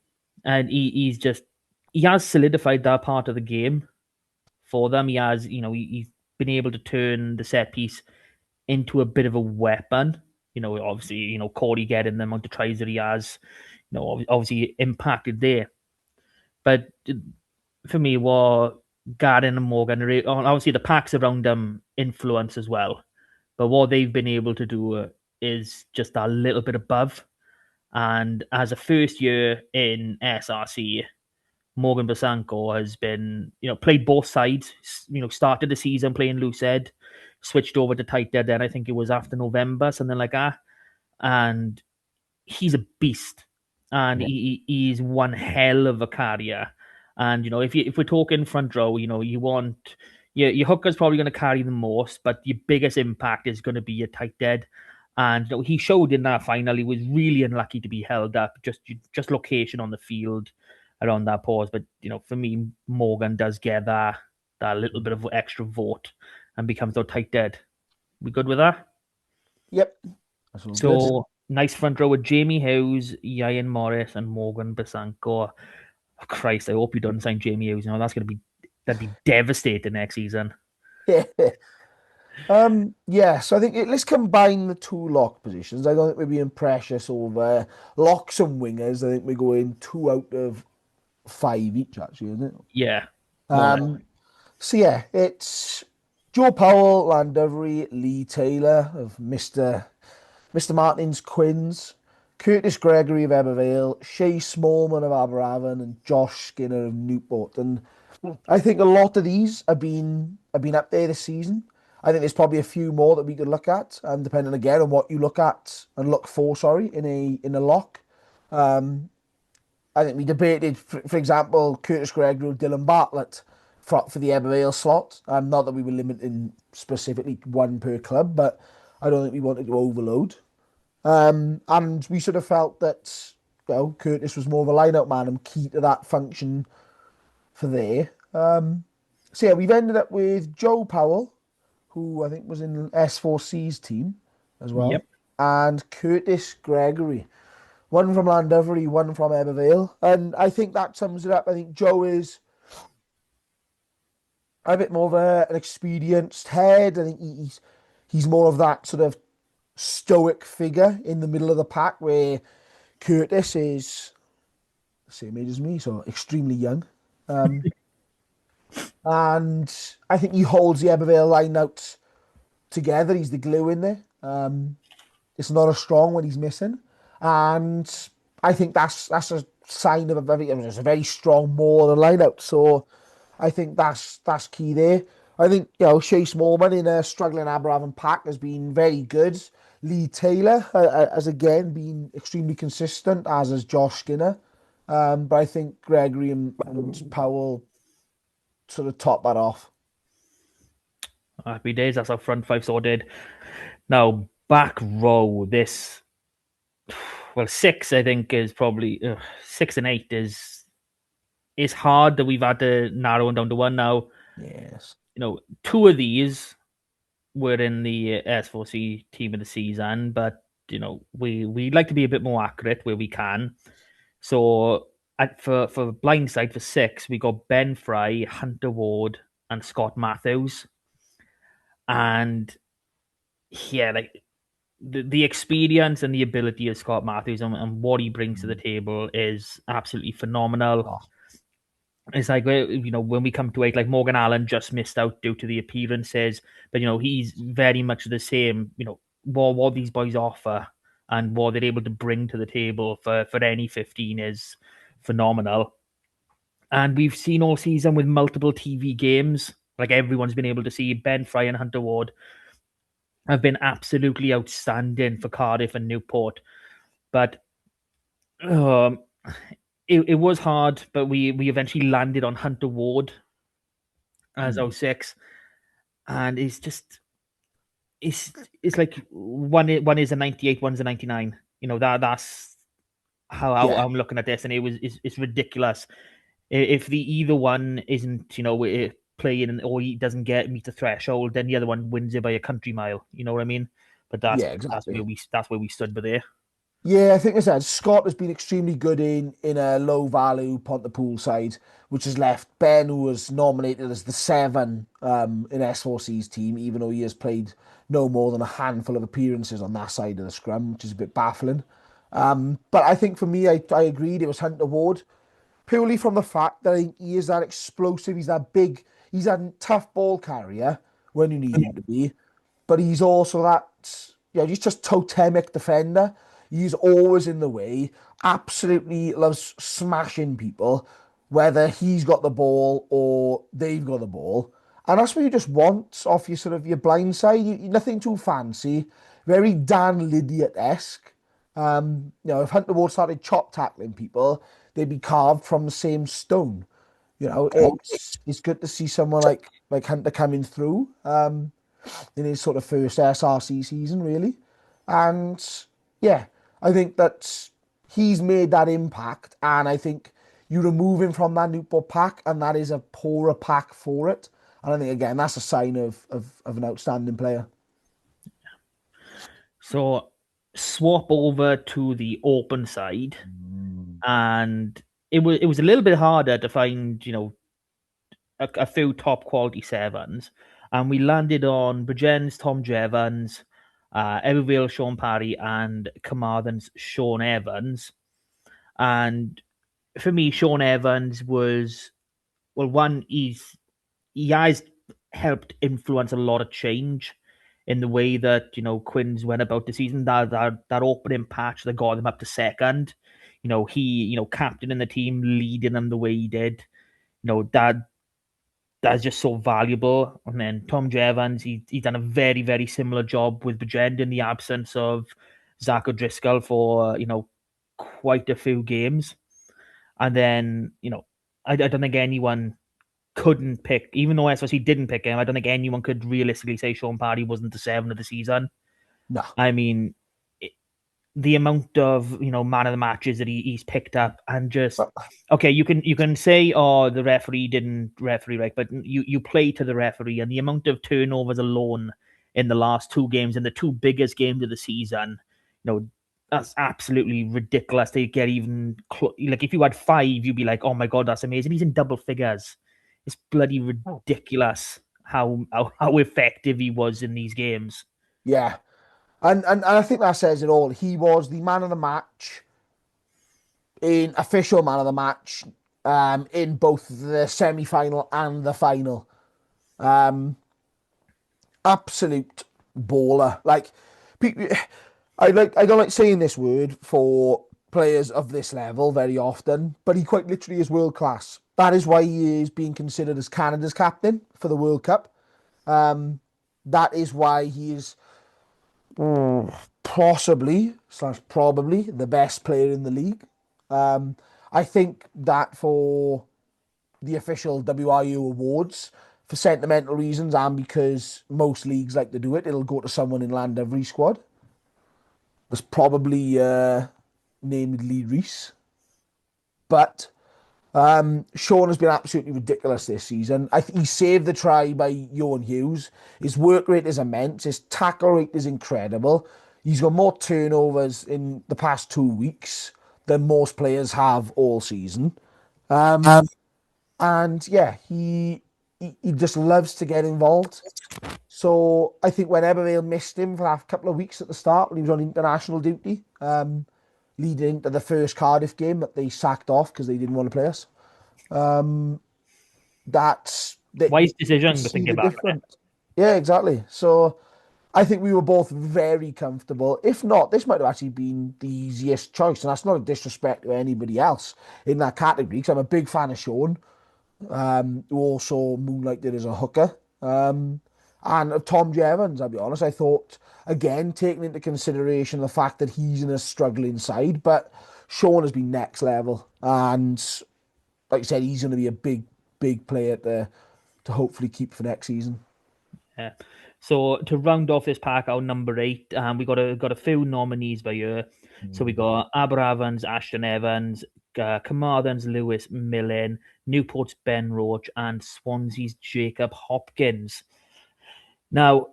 and he has solidified that part of the game for them. He has he's been able to turn the set piece into a bit of a weapon. Obviously, Corey getting the amount of tries that he has, obviously impacted there. But for me, what Garden and Morgan, obviously the packs around them influence as well. But what they've been able to do is just a little bit above. And as a first year in SRC, Morgan Basanko has been, played both sides. Started the season playing loose head, switched over to tight head. Then I think it was after November, something like that. And he's a beast, and Yeah. he's one hell of a carrier. And if we're talking front row, you want your hooker's probably going to carry the most, but your biggest impact is going to be your tight head. And he showed in that final he was really unlucky to be held up, just location on the field around that pause. But for me, Morgan does get that little bit of extra vote and becomes our tight head. We good with that? Yep. That's all good. So nice front row with Jamie Hughes, Ian Morris, and Morgan Basanko. Oh, Christ, I hope you don't sign Jamie Hughes. That'd be devastating next season. Yeah. So I think let's combine the two lock positions. I don't think we're being precious over locks and wingers. I think we're going 2 out of 5 each, actually, isn't it? Yeah, more or less. So yeah, it's Joe Powell, Llandovery, Lee Taylor of Mr. Martin's Quins, Curtis Gregory of Ebervale, Shay Smallman of Aberafon, and Josh Skinner of Newport. And I think a lot of these have been up there this season. I think there's probably a few more that we could look at, depending again on what you look at and look for. Sorry, in a lock. I think we debated, for example, Curtis Gregory or Dylan Bartlett for the Ebervale slot. Not that we were limiting specifically one per club, but I don't think we wanted to overload. And we sort of felt that Curtis was more of a line-out man and key to that function for there. So yeah, we've ended up with Joe Powell, who I think was in S4C's team as well, Yep. and Curtis Gregory. One from Llandovery, one from Ebervale. And I think that sums it up. I think Joe is a bit more of an experienced head. I think he's more of that sort of stoic figure in the middle of the pack, where Curtis is the same age as me, so extremely young. And I think he holds the Ebervale line out together. He's the glue in there. It's not as strong when he's missing, and I think that's a sign of a very strong more than line out. So I think that's key there. I think Shea Smallman in a struggling Aberafon pack has been very good. Lee Taylor has again been extremely consistent, as has Josh Skinner. But I think Gregory and Powell sort of top that off. Happy days. That's our front five sorted. Now back row. This well, 6 I think is probably 6 and 8 is hard that we've had to narrow down to one now. Yes. 2 of these were in the S4C team of the season, but we like to be a bit more accurate where we can. So for blindside for 6, we got Ben Fry, Hunter Ward, and Scott Matthews, and yeah, like the experience and the ability of Scott Matthews and what he brings to the table is absolutely phenomenal. Oh, It's like when we come to it, like Morgan Allen just missed out due to the appearances, but he's very much the same. What these boys offer and what they're able to bring to the table for any 15 is phenomenal. And we've seen all season with multiple TV games, like everyone's been able to see Ben Fry and Hunter Ward have been absolutely outstanding for Cardiff and Newport. But um, it was hard, but we eventually landed on Hunter Ward as 06, and it's like one is a 98, one's a 99. That's how yeah. I'm looking at this, and it's ridiculous. If the either one isn't playing or he doesn't meet the threshold, then the other one wins it by a country mile. You know what I mean? But that's Yeah, exactly. that's where we stood by there. Yeah, I think I said Scott has been extremely good in a low value Pontypool side, which has left Ben, who was nominated as the 7 in S4C's team, even though he has played no more than a handful of appearances on that side of the scrum, which is a bit baffling. But I think for me, I agreed it was Hunter Ward, purely from the fact that I think he is that explosive, he's that big, he's that tough ball carrier when you need him to be, but he's also that, he's just totemic defender. He's always in the way, absolutely loves smashing people, whether he's got the ball or they've got the ball. And that's what you just want off your sort of your blind side. Nothing too fancy, very Dan Lydiate-esque. If Hunter Ward started chop tackling people, they'd be carved from the same stone. It's good to see someone like Hunter coming through in his sort of first SRC season, really. And yeah, I think that he's made that impact, and I think you remove him from that Newport pack, and that is a poorer pack for it. And I think again that's a sign of an outstanding player. So swap over to the open side, and it was a little bit harder to find a few top quality 7s, and we landed on Bridgen's Tom Jevons, Everville Sean Parry, and Carmarthen's Sean Evans. And for me, Sean Evans was, well, one, he has helped influence a lot of change in the way that Quins went about the season. That opening patch that got them up to second, he captaining the team, leading them the way he did. That's just so valuable. And then Tom Jevons, he's done a very, very similar job with Bridgend in the absence of Zach O'Driscoll for quite a few games. And then I don't think anyone couldn't pick, even though SSC didn't pick him, I don't think anyone could realistically say Sean Parry wasn't the 7 of the season. No. I mean, the amount of man of the matches that he's picked up, and just okay, you can say, oh, the referee didn't referee right, but you play to the referee, and the amount of turnovers alone in the last 2 games, in the 2 biggest games of the season, that's absolutely ridiculous. They get even like, if you had 5, you'd be like, oh my god, that's amazing. He's in double figures. It's bloody ridiculous how effective he was in these games. Yeah. And I think that says it all. He was the man of the match, in official man of the match, in both the semi-final and the final. Absolute baller. Like, I don't like saying this word for players of this level very often, but he quite literally is world class. That is why he is being considered as Canada's captain for the World Cup. That is why he is possibly / probably the best player in the league. I think that for the official WRU awards, for sentimental reasons and because most leagues like to do it, it'll go to someone in Llandovery squad. There's probably named Lee Reese. But Sean has been absolutely ridiculous this season. I think he saved the try by Johan Hughes. His work rate is immense. His tackle rate is incredible. He's got more turnovers in the past 2 weeks than most players have all season. And yeah, he just loves to get involved. So I think whenever they missed him for a couple of weeks at the start when he was on international duty, leading into the first Cardiff game that they sacked off because they didn't want to play us. That's that Wise you could decision to see think the about it. difference. Yeah, exactly. So I think we were both very comfortable. If not, this might have actually been the easiest choice, and that's not a disrespect to anybody else in that category. Because I'm a big fan of Sean, who also moonlighted as a hooker, and of Tom Jevons. I'll be honest. I thought again, taking into consideration the fact that he's in a struggling side, but Sean has been next level, and like I said, he's going to be a big player to hopefully keep for next season. Yeah. So to round off this pack, our number 8, we got a few nominees by year. So we got Aber Evans, Ashton Evans, Carmarthen's Lewis Millen, Newport's Ben Roach, and Swansea's Jacob Hopkins. Now,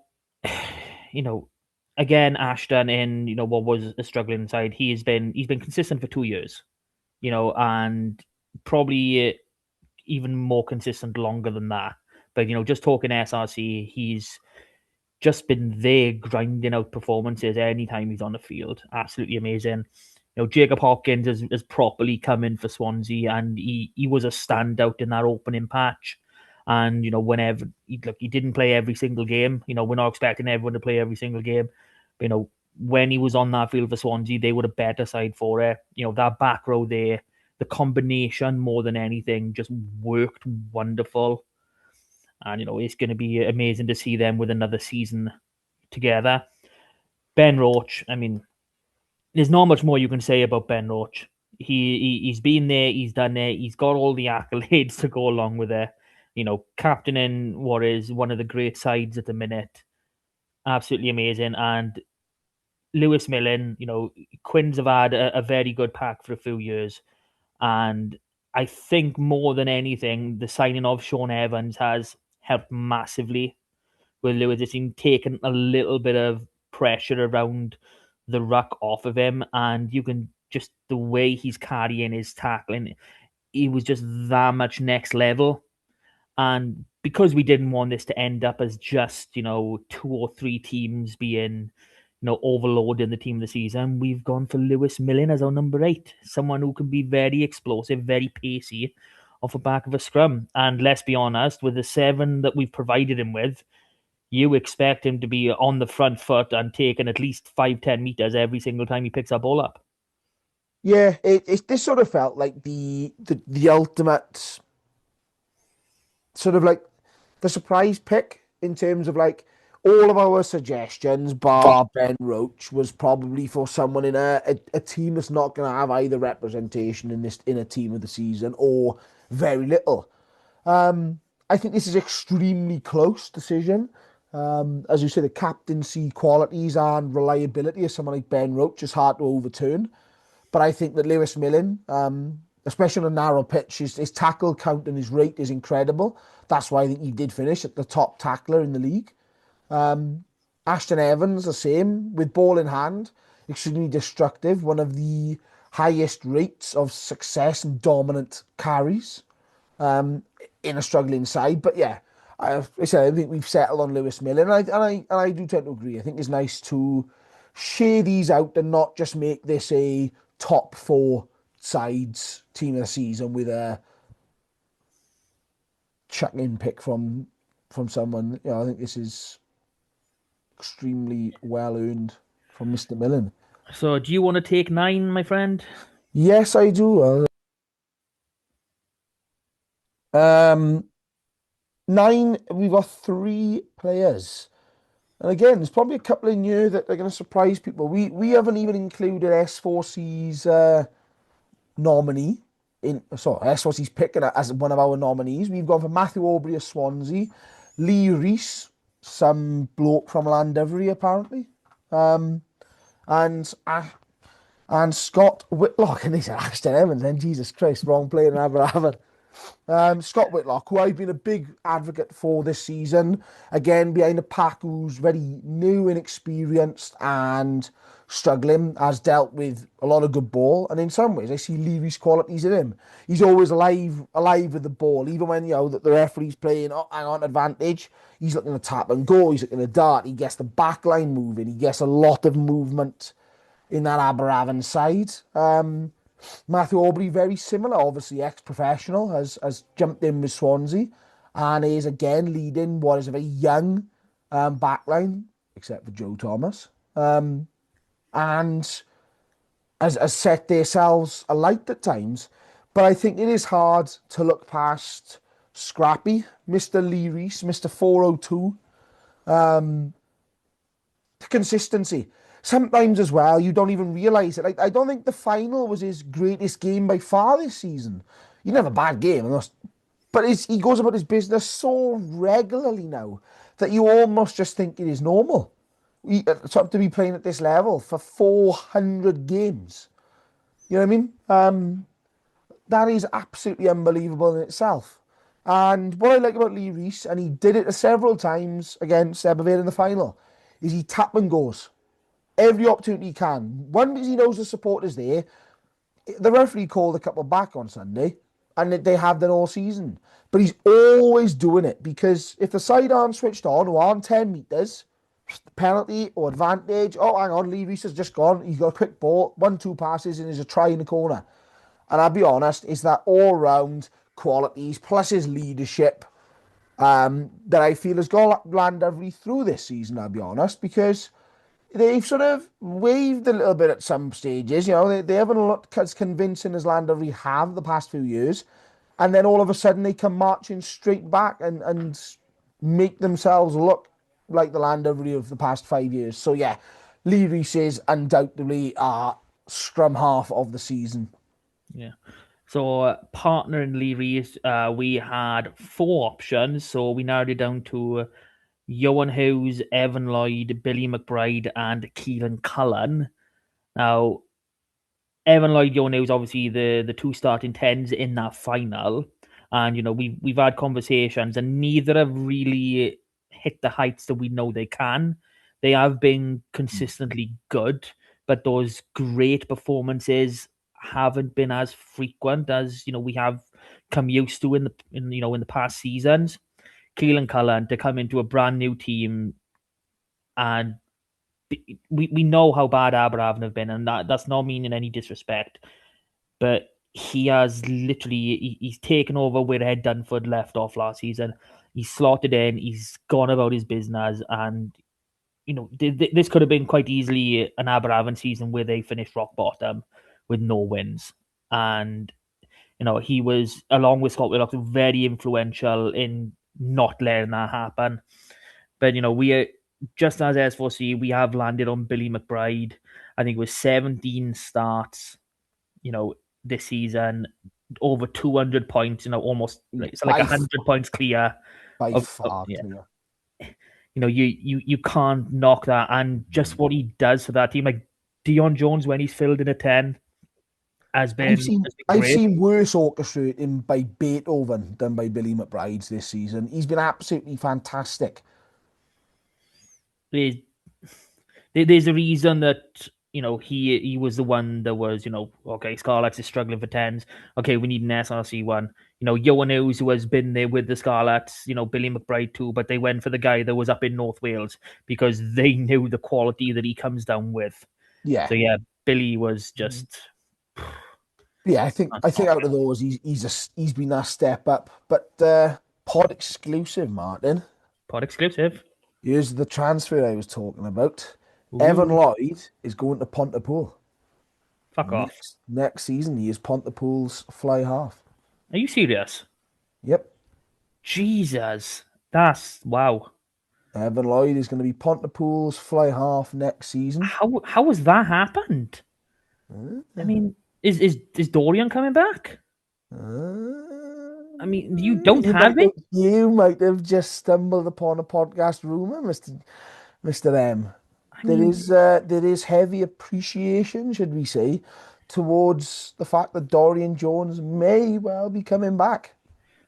again, Ashton in what was a struggling side, he's been consistent for 2 years, and probably even more consistent longer than that. But just talking SRC, he's just been there grinding out performances anytime he's on the field. Absolutely amazing. Jacob Hopkins has properly come in for Swansea, and he was a standout in that opening patch. And whenever he didn't play every single game. We're not expecting everyone to play every single game. But, when he was on that field for Swansea, they were a better side for it. That back row there, the combination more than anything just worked wonderful. And it's going to be amazing to see them with another season together. Ben Roach, I mean, there's not much more you can say about Ben Roach. He's been there, he's done it, he's got all the accolades to go along with it. Captaining what is one of the great sides at the minute, absolutely amazing. And Lewis Millen, Quins have had a very good pack for a few years, and I think more than anything, the signing of Sean Evans has helped massively with Lewis. It's been taking a little bit of pressure around the ruck off of him, and you can just the way he's carrying his tackling, he was just that much next level. And because we didn't want this to end up as just 2 or 3 teams being overloading the team of the season, we've gone for Lewis Millen as our number 8, someone who can be very explosive, very pacey off the back of a scrum. And let's be honest, with the 7 that we've provided him with, you expect him to be on the front foot and taking at least 5-10 meters every single time he picks that ball up. Yeah, it this sort of felt like the ultimate sort of like the surprise pick in terms of like all of our suggestions, bar Ben Roach, was probably for someone in a team that's not going to have either representation in a team of the season or very little. I think this is extremely close decision. As you say, the captaincy qualities and reliability of someone like Ben Roach is hard to overturn. But I think that Lewis Millen, especially on a narrow pitch, his tackle count and his rate is incredible. That's why I think he did finish at the top tackler in the league. Ashton Evans, the same, with ball in hand, extremely destructive, one of the highest rates of success and dominant carries in a struggling side. But yeah, I think we've settled on Lewis Millen, and I do tend to agree. I think it's nice to share these out and not just make this a top 4 sides team of the season with a chuck-in pick from someone. I think this is extremely well earned from Mr. Millen. So do you want to take 9, my friend? Yes, I do. 9, we've got 3 players. And again, there's probably a couple in here that are going to surprise people. We haven't even included S4C's nominee S4C's pick as one of our nominees. We've gone for Matthew Aubrey of Swansea, Lee Reese, some bloke from Llandovery apparently, and and Scott Whitlock, and he's Ashton Evans, then Jesus Christ, wrong player in Aberafan. Scott Whitlock, who I've been a big advocate for this season, again behind a pack who's very new, inexperienced, and struggling, has dealt with a lot of good ball. And in some ways, I see Leary's qualities in him. He's always alive with the ball, even when the referee's playing. Oh, hang on, advantage. He's looking to tap and go. He's looking to dart. He gets the back line moving. He gets a lot of movement in that Aberafan side. Matthew Aubrey, very similar, obviously ex-professional, has jumped in with Swansea and is again leading what is a very young backline, except for Joe Thomas, and has set themselves alight at times. But I think it is hard to look past Scrappy, Mr. Lee Reese, Mr. 402, consistency. Sometimes as well, you don't even realise it. I don't think the final was his greatest game by far this season. He didn't have a bad game, but he goes about his business so regularly now that you almost just think it is normal. To be playing at this level for 400 games. You know what I mean? That is absolutely unbelievable in itself. And what I like about Lee Reese, and he did it several times against Ebervale in the final, is he tap and goes every opportunity he can. One, because he knows the support is there. The referee called a couple back on Sunday, and they have done all season. But he's always doing it, because if the side aren't switched on or aren't 10 metres, penalty or advantage. Oh, hang on, Lee Reese has just gone. He's got a quick ball, 1-2 passes, and there's a try in the corner. And I'll be honest, it's that all-round qualities plus his leadership that I feel has got Llandovery through this season, I'll be honest, because they've sort of waved a little bit at some stages. They haven't looked as convincing as Llandovery have the past few years. And then all of a sudden they come marching straight back and make themselves look like the Llandovery of the past 5 years. So yeah, Lee Reese is undoubtedly our scrum half of the season. Yeah. So partner in Lee Reese, we had 4 options. So we narrowed it down to Johan Hughes, Evan Lloyd, Billy McBride, and Keelan Cullen. Now, Evan Lloyd, Johan Hughes, obviously the 2 starting 10s in that final. And, we've had conversations, and neither have really hit the heights that we know they can. They have been consistently good, but those great performances haven't been as frequent as we have come used to in the past seasons. Keelan Cullen to come into a brand new team, and we know how bad Aberafan have been, and that's not meaning any disrespect, but he has literally he's taken over where Ed Dunford left off last season. He's slotted in, he's gone about his business, and this could have been quite easily an Aberafan season where they finished rock bottom with no wins. And he was, along with Scott Willock, very influential in not letting that happen. But we just as S4C, we have landed on Billy McBride. I think it was 17 starts, this season, over 200 points, almost like 100 points clear. By far clear. You can't knock that, and just what he does for that team, like Dion Jones when he's filled in a 10 has been. I've seen worse orchestrating by Beethoven than by Billy McBride's this season. He's been absolutely fantastic. There's a reason that he was the one that was okay, Scarlets is struggling for 10s. Okay, we need an SRC one. Johan Hughes, who has been there with the Scarlets, Billy McBride too, but they went for the guy that was up in North Wales because they knew the quality that he comes down with. Yeah. So yeah, Billy was just. Yeah, I think out of those, he's been that step up. But pod exclusive, Martin. Pod exclusive. Here's the transfer I was talking about. Ooh. Evan Lloyd is going to Pontypool. Fuck off. Next season, he is Pontypool's fly half. Are you serious? Yep. Jesus. That's wow. Evan Lloyd is going to be Pontypool's fly half next season. How has that happened? I mean, is Dorian coming back? I mean, you don't have it? You might have just stumbled upon a podcast rumor, Mr. M. there is heavy appreciation, should we say, towards the fact that Dorian Jones may well be coming back.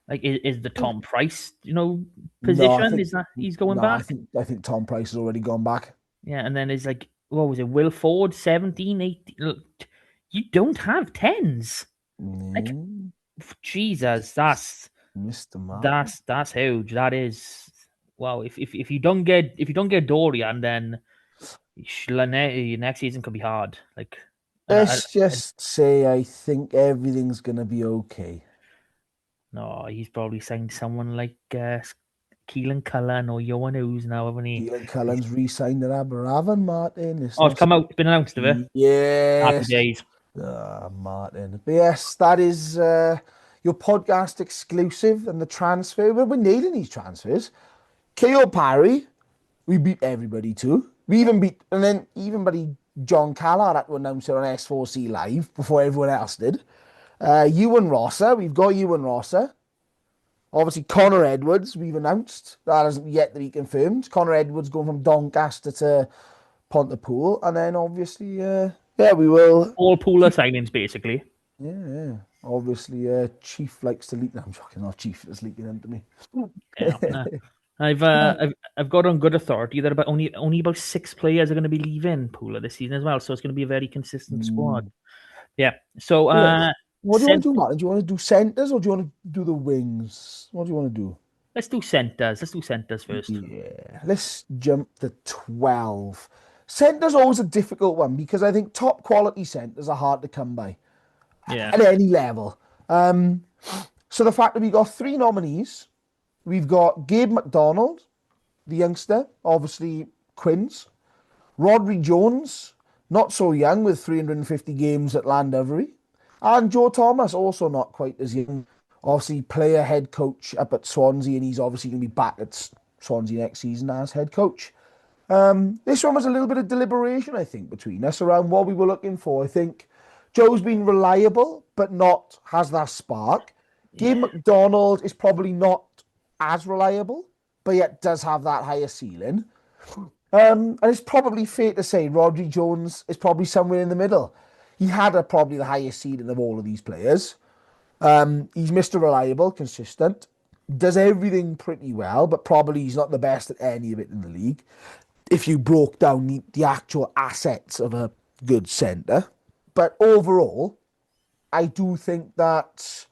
Like, is the Tom Price, No, position? Is that he's going no, back? I think Tom Price has already gone back. Yeah, and then it's like, what was it? Will Ford, 17, 18. Look, you don't have tens. Like, Mm, Jesus, Mr. Martin. that's huge. That is, wow. If you don't get Dorian, then your next season could be hard. Like, and Let's just say I think everything's gonna be okay. no, he's probably signed someone like Keelan Cullen or Johan Hughes now, haven't he? Keelan Cullen's re-signed at Aberavon, Martin. It's Oh, it's not come out. It's been announced, of it. Happy Yes. days. Ah, Martin. But yes, that is your podcast exclusive and the transfer. We're nailing these transfers. KO Parry, we beat everybody too. We even beat, and then even buddy John Callard had to announce it on S4C Live before everyone else did. Ewan Rosser, we've got Ewan Rosser. Obviously, Connor Edwards, we've announced. That hasn't yet to be confirmed. Connor Edwards going from Doncaster to Pontypool. And then obviously, yeah, we will. All Pooler signings, basically. Yeah. Obviously, Chief likes to leak. No, I'm joking. Not Chief that's leaking into me. Yeah. I've got on good authority that about only about 6 players are going to be leaving Pooler this season as well. So it's going to be a very consistent squad. Yeah. So Yeah. What do you want cent- to do, Martin? Do you want to do centres or do you want to do the wings? What do you want to do? let's do centers. Let's do centers first. Yeah. Let's jump to 12. Centre's always a difficult one because I think top quality centres are hard to come by Yeah. at any level. So the fact that we got 3 nominees, we've got Gabe McDonald, the youngster, obviously Quins, Rodri Jones, not so young with 350 games at Llandovery, and Joe Thomas, also not quite as young, obviously player head coach up at Swansea, and he's obviously going to be back at Swansea next season as head coach. This one was a little bit of deliberation, I think, between us around what we were looking for. I think Joe's been reliable, but not has that spark. Gabe McDonald is probably not as reliable, but yet does have that higher ceiling. And it's probably fair to say Rodri Jones is probably somewhere in the middle. He had probably the highest ceiling of all of these players. He's Mr. Reliable, consistent, does everything pretty well, but probably he's not the best at any of it in the league. If you broke down the actual assets of a good centre. But overall, I do think that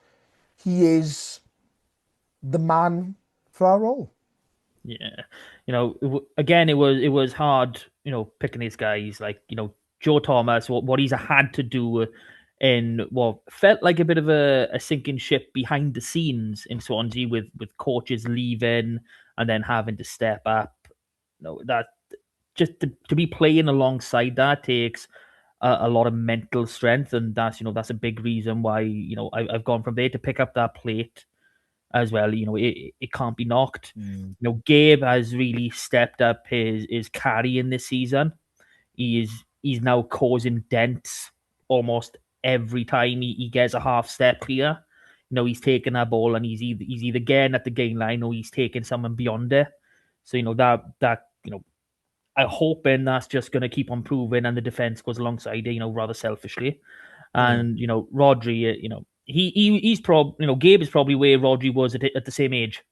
he is the man for our role. Yeah. Again, it was hard, picking these guys like, Joe Thomas, what he's had to do in what felt like a bit of a sinking ship behind the scenes in Swansea with coaches leaving and then having to step up. That just to be playing alongside that takes a lot of mental strength, and that's a big reason why I've gone from there to pick up that plate as well. It can't be knocked. Gabe has really stepped up his carrying this season. He's now causing dents almost every time he gets a half step clear. He's taking that ball and he's either getting at the gain line or he's taking someone beyond it. So that I'm hoping that's just going to keep on improving and the defense goes alongside it. Rather selfishly, and Rodri, he's probably Gabe is probably where Rodri was at the same age.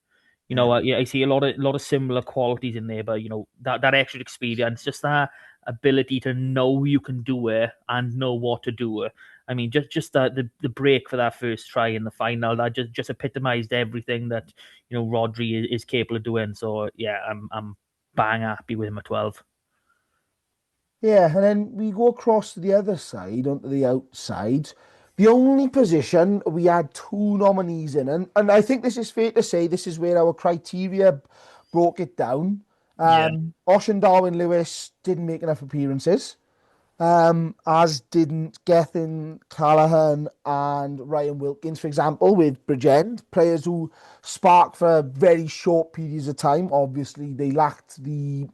I see a lot of similar qualities in there, but that extra experience, just that ability to know you can do it and know what to do it. I mean, just the break for that first try in the final, that just epitomized everything that Rodri is capable of doing. So yeah, I'm bang happy with him at 12. Yeah, and then we go across to the other side, onto the outside. The only position we had 2 nominees in, and I think this is fair to say this is where our criteria broke it down. Yeah, Ocean Darwin Lewis didn't make enough appearances, as didn't Gethin Callahan and Ryan Wilkins, for example, with Bridgend, players who spark for very short periods of time. Obviously, they lacked the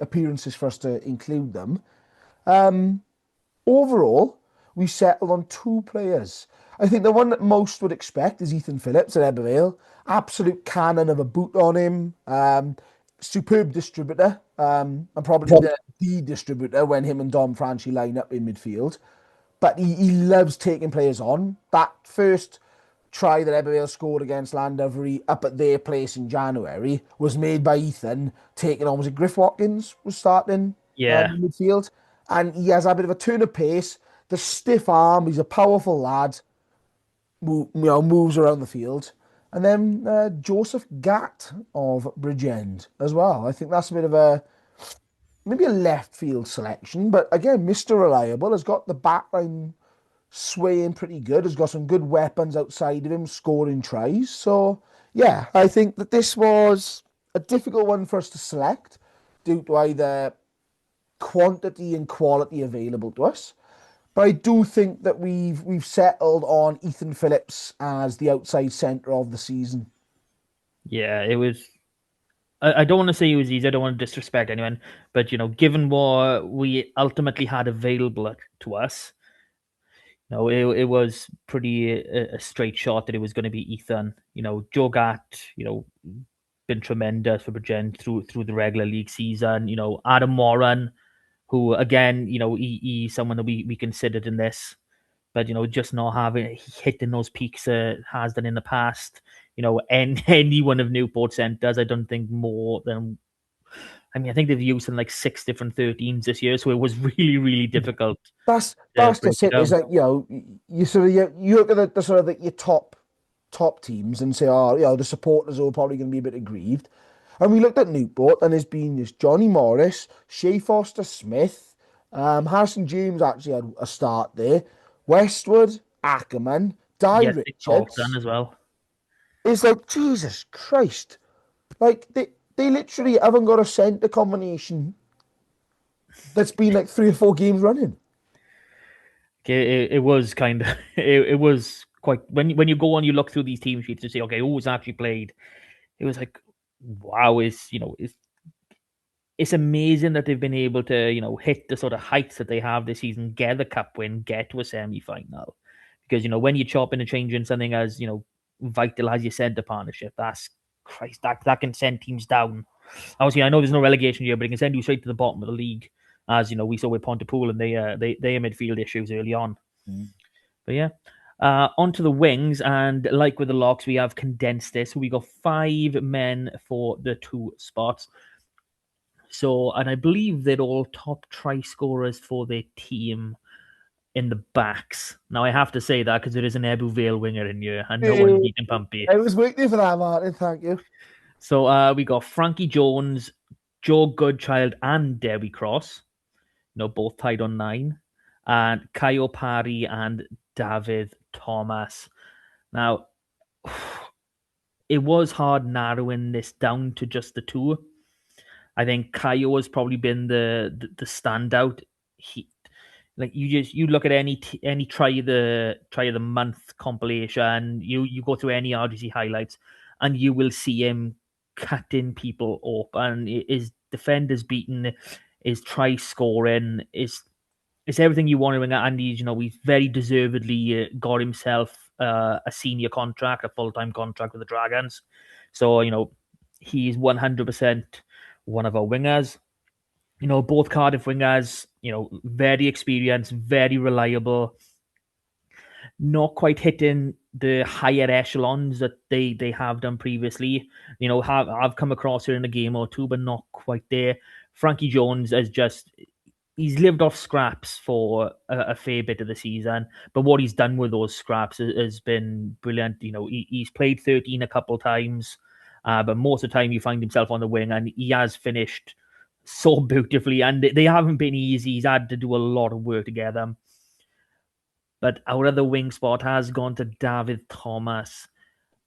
appearances for us to include them. Overall, we settled on 2 players. I think the one that most would expect is Ethan Phillips at Ebervale. Absolute cannon of a boot on him. Superb distributor. and probably the distributor when him and Dom Franchi line up in midfield. But he loves taking players on. That first try that Ebervale scored against Llandovery up at their place in January was made by Ethan taking on, was it Griff Watkins was starting Yeah. in midfield? And he has a bit of a turn of pace, the stiff arm, he's a powerful lad, moves around the field. And then Joseph Gatt of Bridgend as well. I think that's a bit of maybe a left field selection, but again, Mr. Reliable has got the backline swaying pretty good, has got some good weapons outside of him, scoring tries. So, yeah, I think that this was a difficult one for us to select due to either quantity and quality available to us. But I do think that we've settled on Ethan Phillips as the outside centre of the season. Yeah, it was. I don't want to say it was easy. I don't want to disrespect anyone, but given what we ultimately had available to us, it was pretty a straight shot that it was going to be Ethan. Joe Gatt, been tremendous for Bridgend through the regular league season. Adam Moran, who again, he's someone that we considered in this, but just not having hitting those peaks has done in the past. Any one of Newport centres, I don't think more than. I mean, I think they've used in like 6 different 13s this year, so it was really, really difficult That's to the break it it. Is down. that you sort of you look at the sort of your top teams and say, oh, the supporters are probably going to be a bit aggrieved. And we looked at Newport, and there's been this Johnny Morris, Shea Foster Smith, Harrison James actually had a start there, Westwood, Ackerman, Di Yes, Nick Dalton Richards. as well. It's like Jesus Christ, like they literally haven't got a centre combination that's been like 3 or 4 games running. It was kind of it was quite when you go on, you look through these team sheets to say, okay, who's actually played. It was like, wow, it's amazing that they've been able to hit the sort of heights that they have this season, get the cup win, get to a semi final. Because when you chop in and changing something as vital as your centre partnership, that's Christ, that can send teams down. Obviously, I know there's no relegation here, but it can send you straight to the bottom of the league, as we saw with Pontypool, and they had midfield issues early on. But yeah, onto the wings, and like with the locks, we have condensed this. So we got 5 men for the 2 spots. So, and I believe they're all top try scorers for their team in the backs. Now, I have to say that because there is an Ebu Vale winger in here, and no one's beating Pumpy. I was waiting for that, Martin. Thank you. So we got Frankie Jones, Joe Goodchild, and Debbie Cross. Both tied on 9. And Kaio Parry and David Thomas. Now, it was hard narrowing this down to just the 2. I think Kaio has probably been the standout. You look at any try of the month compilation, you go through any RGC highlights, and you will see him cutting people up, and his defenders beaten, his try scoring, it's everything you want to win. And he's very deservedly got himself a senior contract, a full-time contract with the Dragons. So he's 100% one of our wingers. Both Cardiff wingers, very experienced, very reliable, not quite hitting the higher echelons that they have done previously. I've come across her in a game or two, but not quite there. Frankie Jones he's lived off scraps for a fair bit of the season, but what he's done with those scraps has been brilliant. He's played 13 a couple times, but most of the time you find himself on the wing, and he has finished so beautifully, and they haven't been easy. He's had to do a lot of work to get them. But our other wing spot has gone to David Thomas.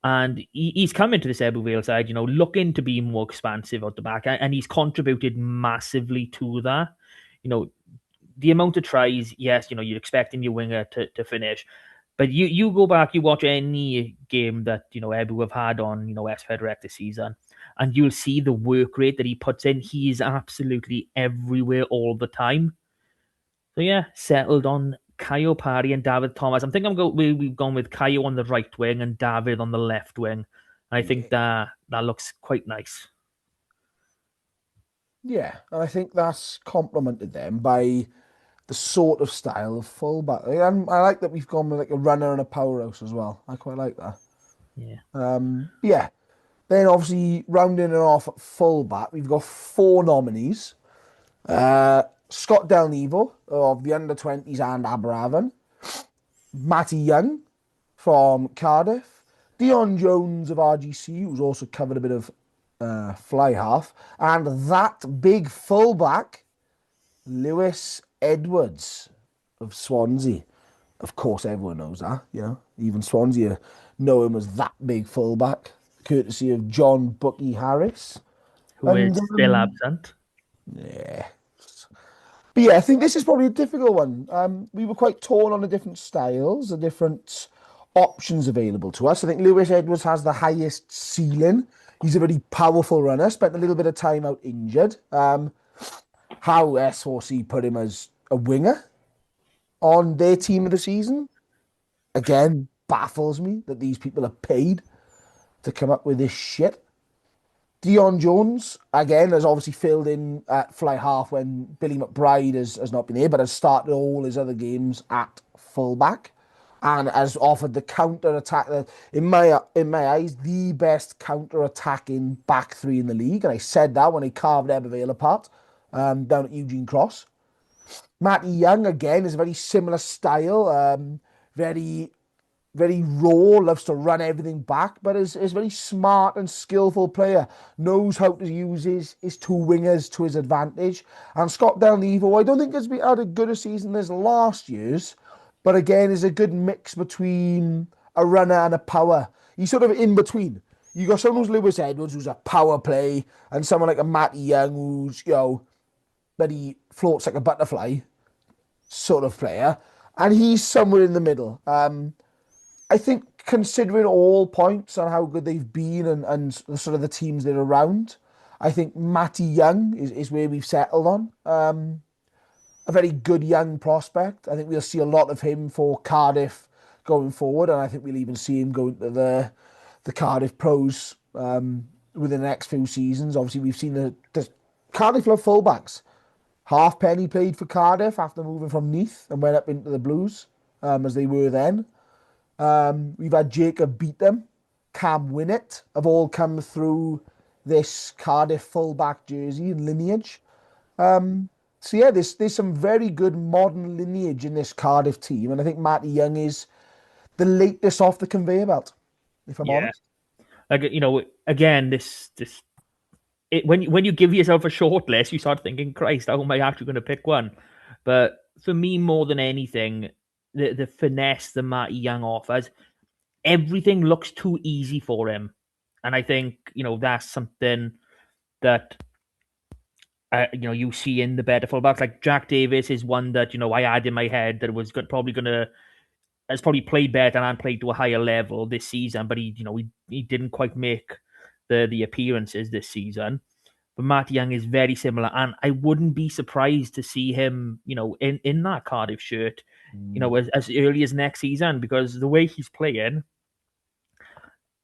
And he's come into this Ebu Vale side, looking to be more expansive out the back. And he's contributed massively to that. The amount of tries, yes, you're expecting your winger to finish. But you go back, you watch any game that, Ebu have had on, S-Fed this season, and you'll see the work rate that he puts in. He is absolutely everywhere all the time. So yeah, settled on Kaio Parry and David Thomas. I think we've gone with Kaio on the right wing and David on the left wing. And I think that looks quite nice. Yeah, and I think that's complemented them by the sort of style of fullback. And I like that we've gone with like a runner and a powerhouse as well. I quite like that. Yeah. Yeah. Then obviously rounding it off at fullback, we've got four nominees. Scott Del Nevo of the under-20s and Aberavon. Matty Young from Cardiff. Dion Jones of RGC, who's also covered a bit of fly half. And that big fullback, Lewis Edwards of Swansea. Of course, everyone knows that, Even Swansea know him as that big fullback, courtesy of John Bucky Harris. Who is And still absent. yeah. But yeah, I think this is probably a difficult one. We were quite torn on the different styles, the different options available to us. I think Lewis Edwards has the highest ceiling. He's a very powerful runner, spent a little bit of time out injured. How S4C put him as a winger on their team of the season, again, baffles me that these people are paid to come up with this shit. Dion Jones, again, has obviously filled in at fly half when Billy McBride has not been here, but has started all his other games at fullback and has offered the counter attack that, in my eyes, the best counter attacking back three in the league. And I said that when I carved Ebervale apart down at Eugene Cross. Matty Young, again, is a very similar style, very very raw, loves to run everything back, but is a very smart and skillful player, knows how to use his two wingers to his advantage. And Scott Del Nevo, I don't think has had a good a season as last year's, but again is a good mix between a runner and a power. He's sort of in between. You got someone who's Lewis Edwards, who's a power play, and someone like a Matty Young, who's, that he floats like a butterfly sort of player. And he's somewhere in the middle. I think considering all points on how good they've been and sort of the teams they're around, I think Matty Young is where we've settled on. A very good young prospect. I think we'll see a lot of him for Cardiff going forward, and I think we'll even see him going to the Cardiff Pros within the next few seasons. Obviously, we've seen the Cardiff love fullbacks. Halfpenny played for Cardiff after moving from Neath and went up into the Blues, as they were then. We've had Jacob Beatham, Cam Winnett have all come through this Cardiff fullback jersey and lineage. So yeah, there's some very good modern lineage in this Cardiff team, and I think Matty Young is the latest off the conveyor belt, if I'm Yeah. honest. Like, again, when you give yourself a short list, you start thinking, Christ, how am I actually going to pick one? But for me, more than anything, the finesse that Matty Young offers, everything looks too easy for him. And I think, that's something that, you see in the better fullbacks. Like Jack Davis is one that, I had in my head that was has probably played better and played to a higher level this season, but he didn't quite make the appearances this season. But Matt Young is very similar, and I wouldn't be surprised to see him, in that Cardiff shirt, as early as next season, because the way he's playing,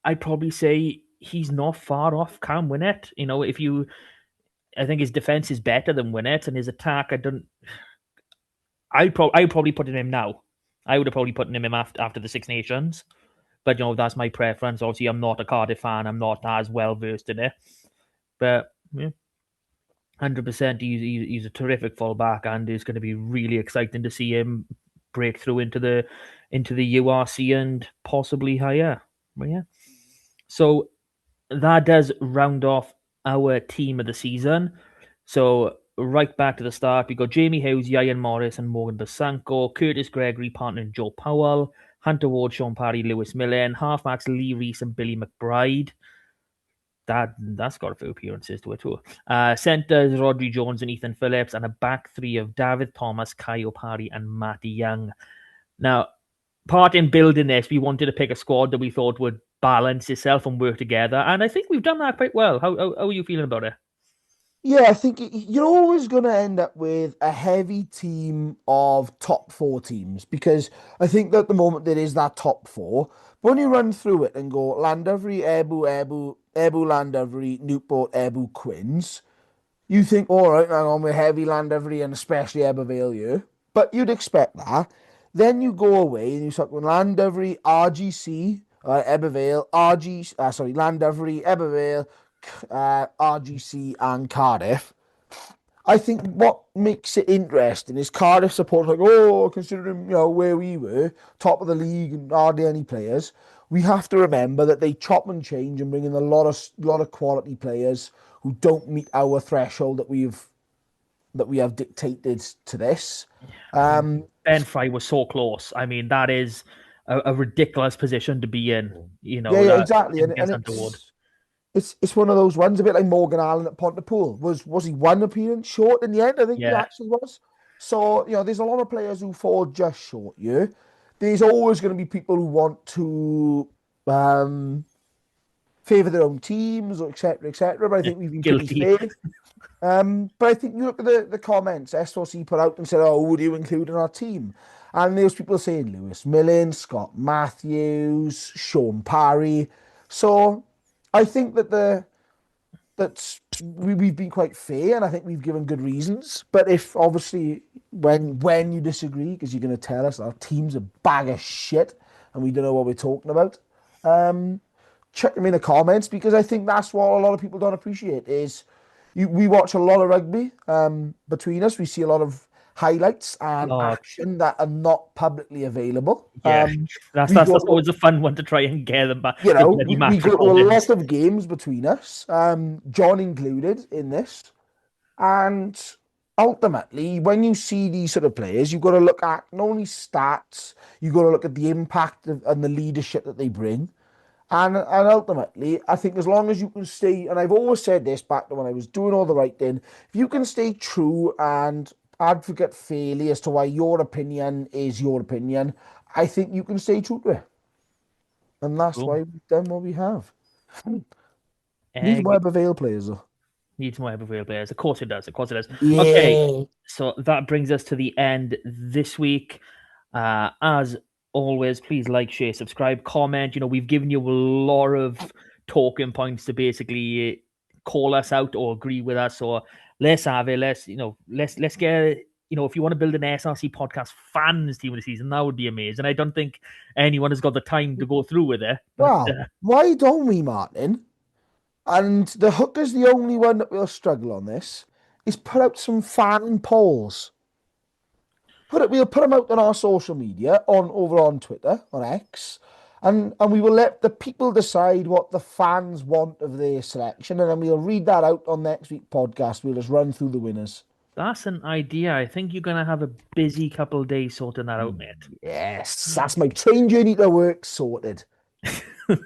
I'd probably say he's not far off Cam Winnett. I think his defense is better than Winnett, and his attack, I'd probably put him now. I would have probably put him after the Six Nations, but that's my preference. Obviously, I'm not a Cardiff fan. I'm not as well versed in it, but yeah. 100%, he's a terrific fullback, and it's going to be really exciting to see him break through into the URC and possibly higher. But yeah, so that does round off our team of the season. So right back to the start, we got Jamie Hughes, Ian Morris, and Morgan Basanko, Curtis Gregory partnering Joe Powell, Hunter Ward, Sean Parry, Lewis Millen, halfbacks Lee Reese and Billy McBride. That's got a few appearances to it too. Centers Rodri Jones and Ethan Phillips, and a back three of David Thomas, Kyle Parry, and Matty Young. Now, part in building this, we wanted to pick a squad that we thought would balance itself and work together, and I think we've done that quite well. How are you feeling about it? Yeah, I think you're always going to end up with a heavy team of top four teams because I think that at the moment there is that top four. But when you run through it and go Llandovery, Ebu, Llandovery, Newport, Ebu, Quins, you think, all right, hang on, we're heavy Llandovery and especially Ebervale here. But you'd expect that. Then you go away and you start with Llandovery, RGC, Ebervale, Llandovery, Ebervale, RGC, and Cardiff. I think what makes it interesting is Cardiff supporters like, oh, considering where we were, top of the league and hardly any players, we have to remember that they chop and change and bring in a lot of quality players who don't meet our threshold that we have dictated to this. Ben Fry was so close. I mean, that is a ridiculous position to be in. Yeah, exactly, and against Underwood. It's one of those ones, a bit like Morgan Allen at Pontypool. Was he one appearance short in the end? I think he actually was. So, there's a lot of players who fall just short here. There's always going to be people who want to favour their own teams, or etc., etc. But I think we've been Guilty. pretty fair. But I think you look at the comments SOC put out and said, oh, would you include in our team? And there's people saying Lewis Millen, Scott Matthews, Sean Parry. So I think that we've been quite fair, and I think we've given good reasons. But if obviously when you disagree, because you're going to tell us our team's a bag of shit and we don't know what we're talking about, check them in the comments, because I think that's what a lot of people don't appreciate is we watch a lot of rugby between us. We see a lot of highlights and action that are not publicly available. Yeah, that's always a fun one to try and get them back. We go to a lot of games between us, John included in this. And ultimately, when you see these sort of players, you've got to look at not only stats, you've got to look at the impact and the leadership that they bring. And ultimately, I think as long as you can stay, and I've always said this back to when I was doing all the writing, if you can stay true and advocate fairly as to why your opinion is your opinion, I think you can stay true to it. And that's why we've done what we have. Need more Ebervale players, though. Needs more Ebervale players. Of course it does. Yeah. Okay, so that brings us to the end this week. As always, please like, share, subscribe, comment. We've given you a lot of talking points to basically call us out or agree with us, or let's have it. Let's get, if you want to build an SRC podcast fans team of the season, that would be amazing. I don't think anyone has got the time to go through with it. Well, why don't we, Martin? And the Hooker's the only one that will struggle on this, is put out some fan polls. We'll put them out on our social media, over on Twitter, on X, and we will let the people decide what the fans want of their selection, and then we'll read that out on next week's podcast. We'll just run through the winners. That's an idea. I think you're going to have a busy couple of days sorting that out, mate. Yes, that's my train journey to work sorted. All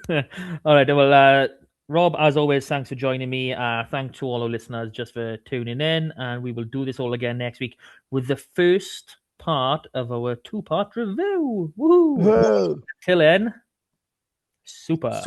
right, well, Rob, as always, thanks for joining me. Thanks to all our listeners just for tuning in, and we will do this all again next week with the first part of our 2-part review. Woohoo! Till then, super.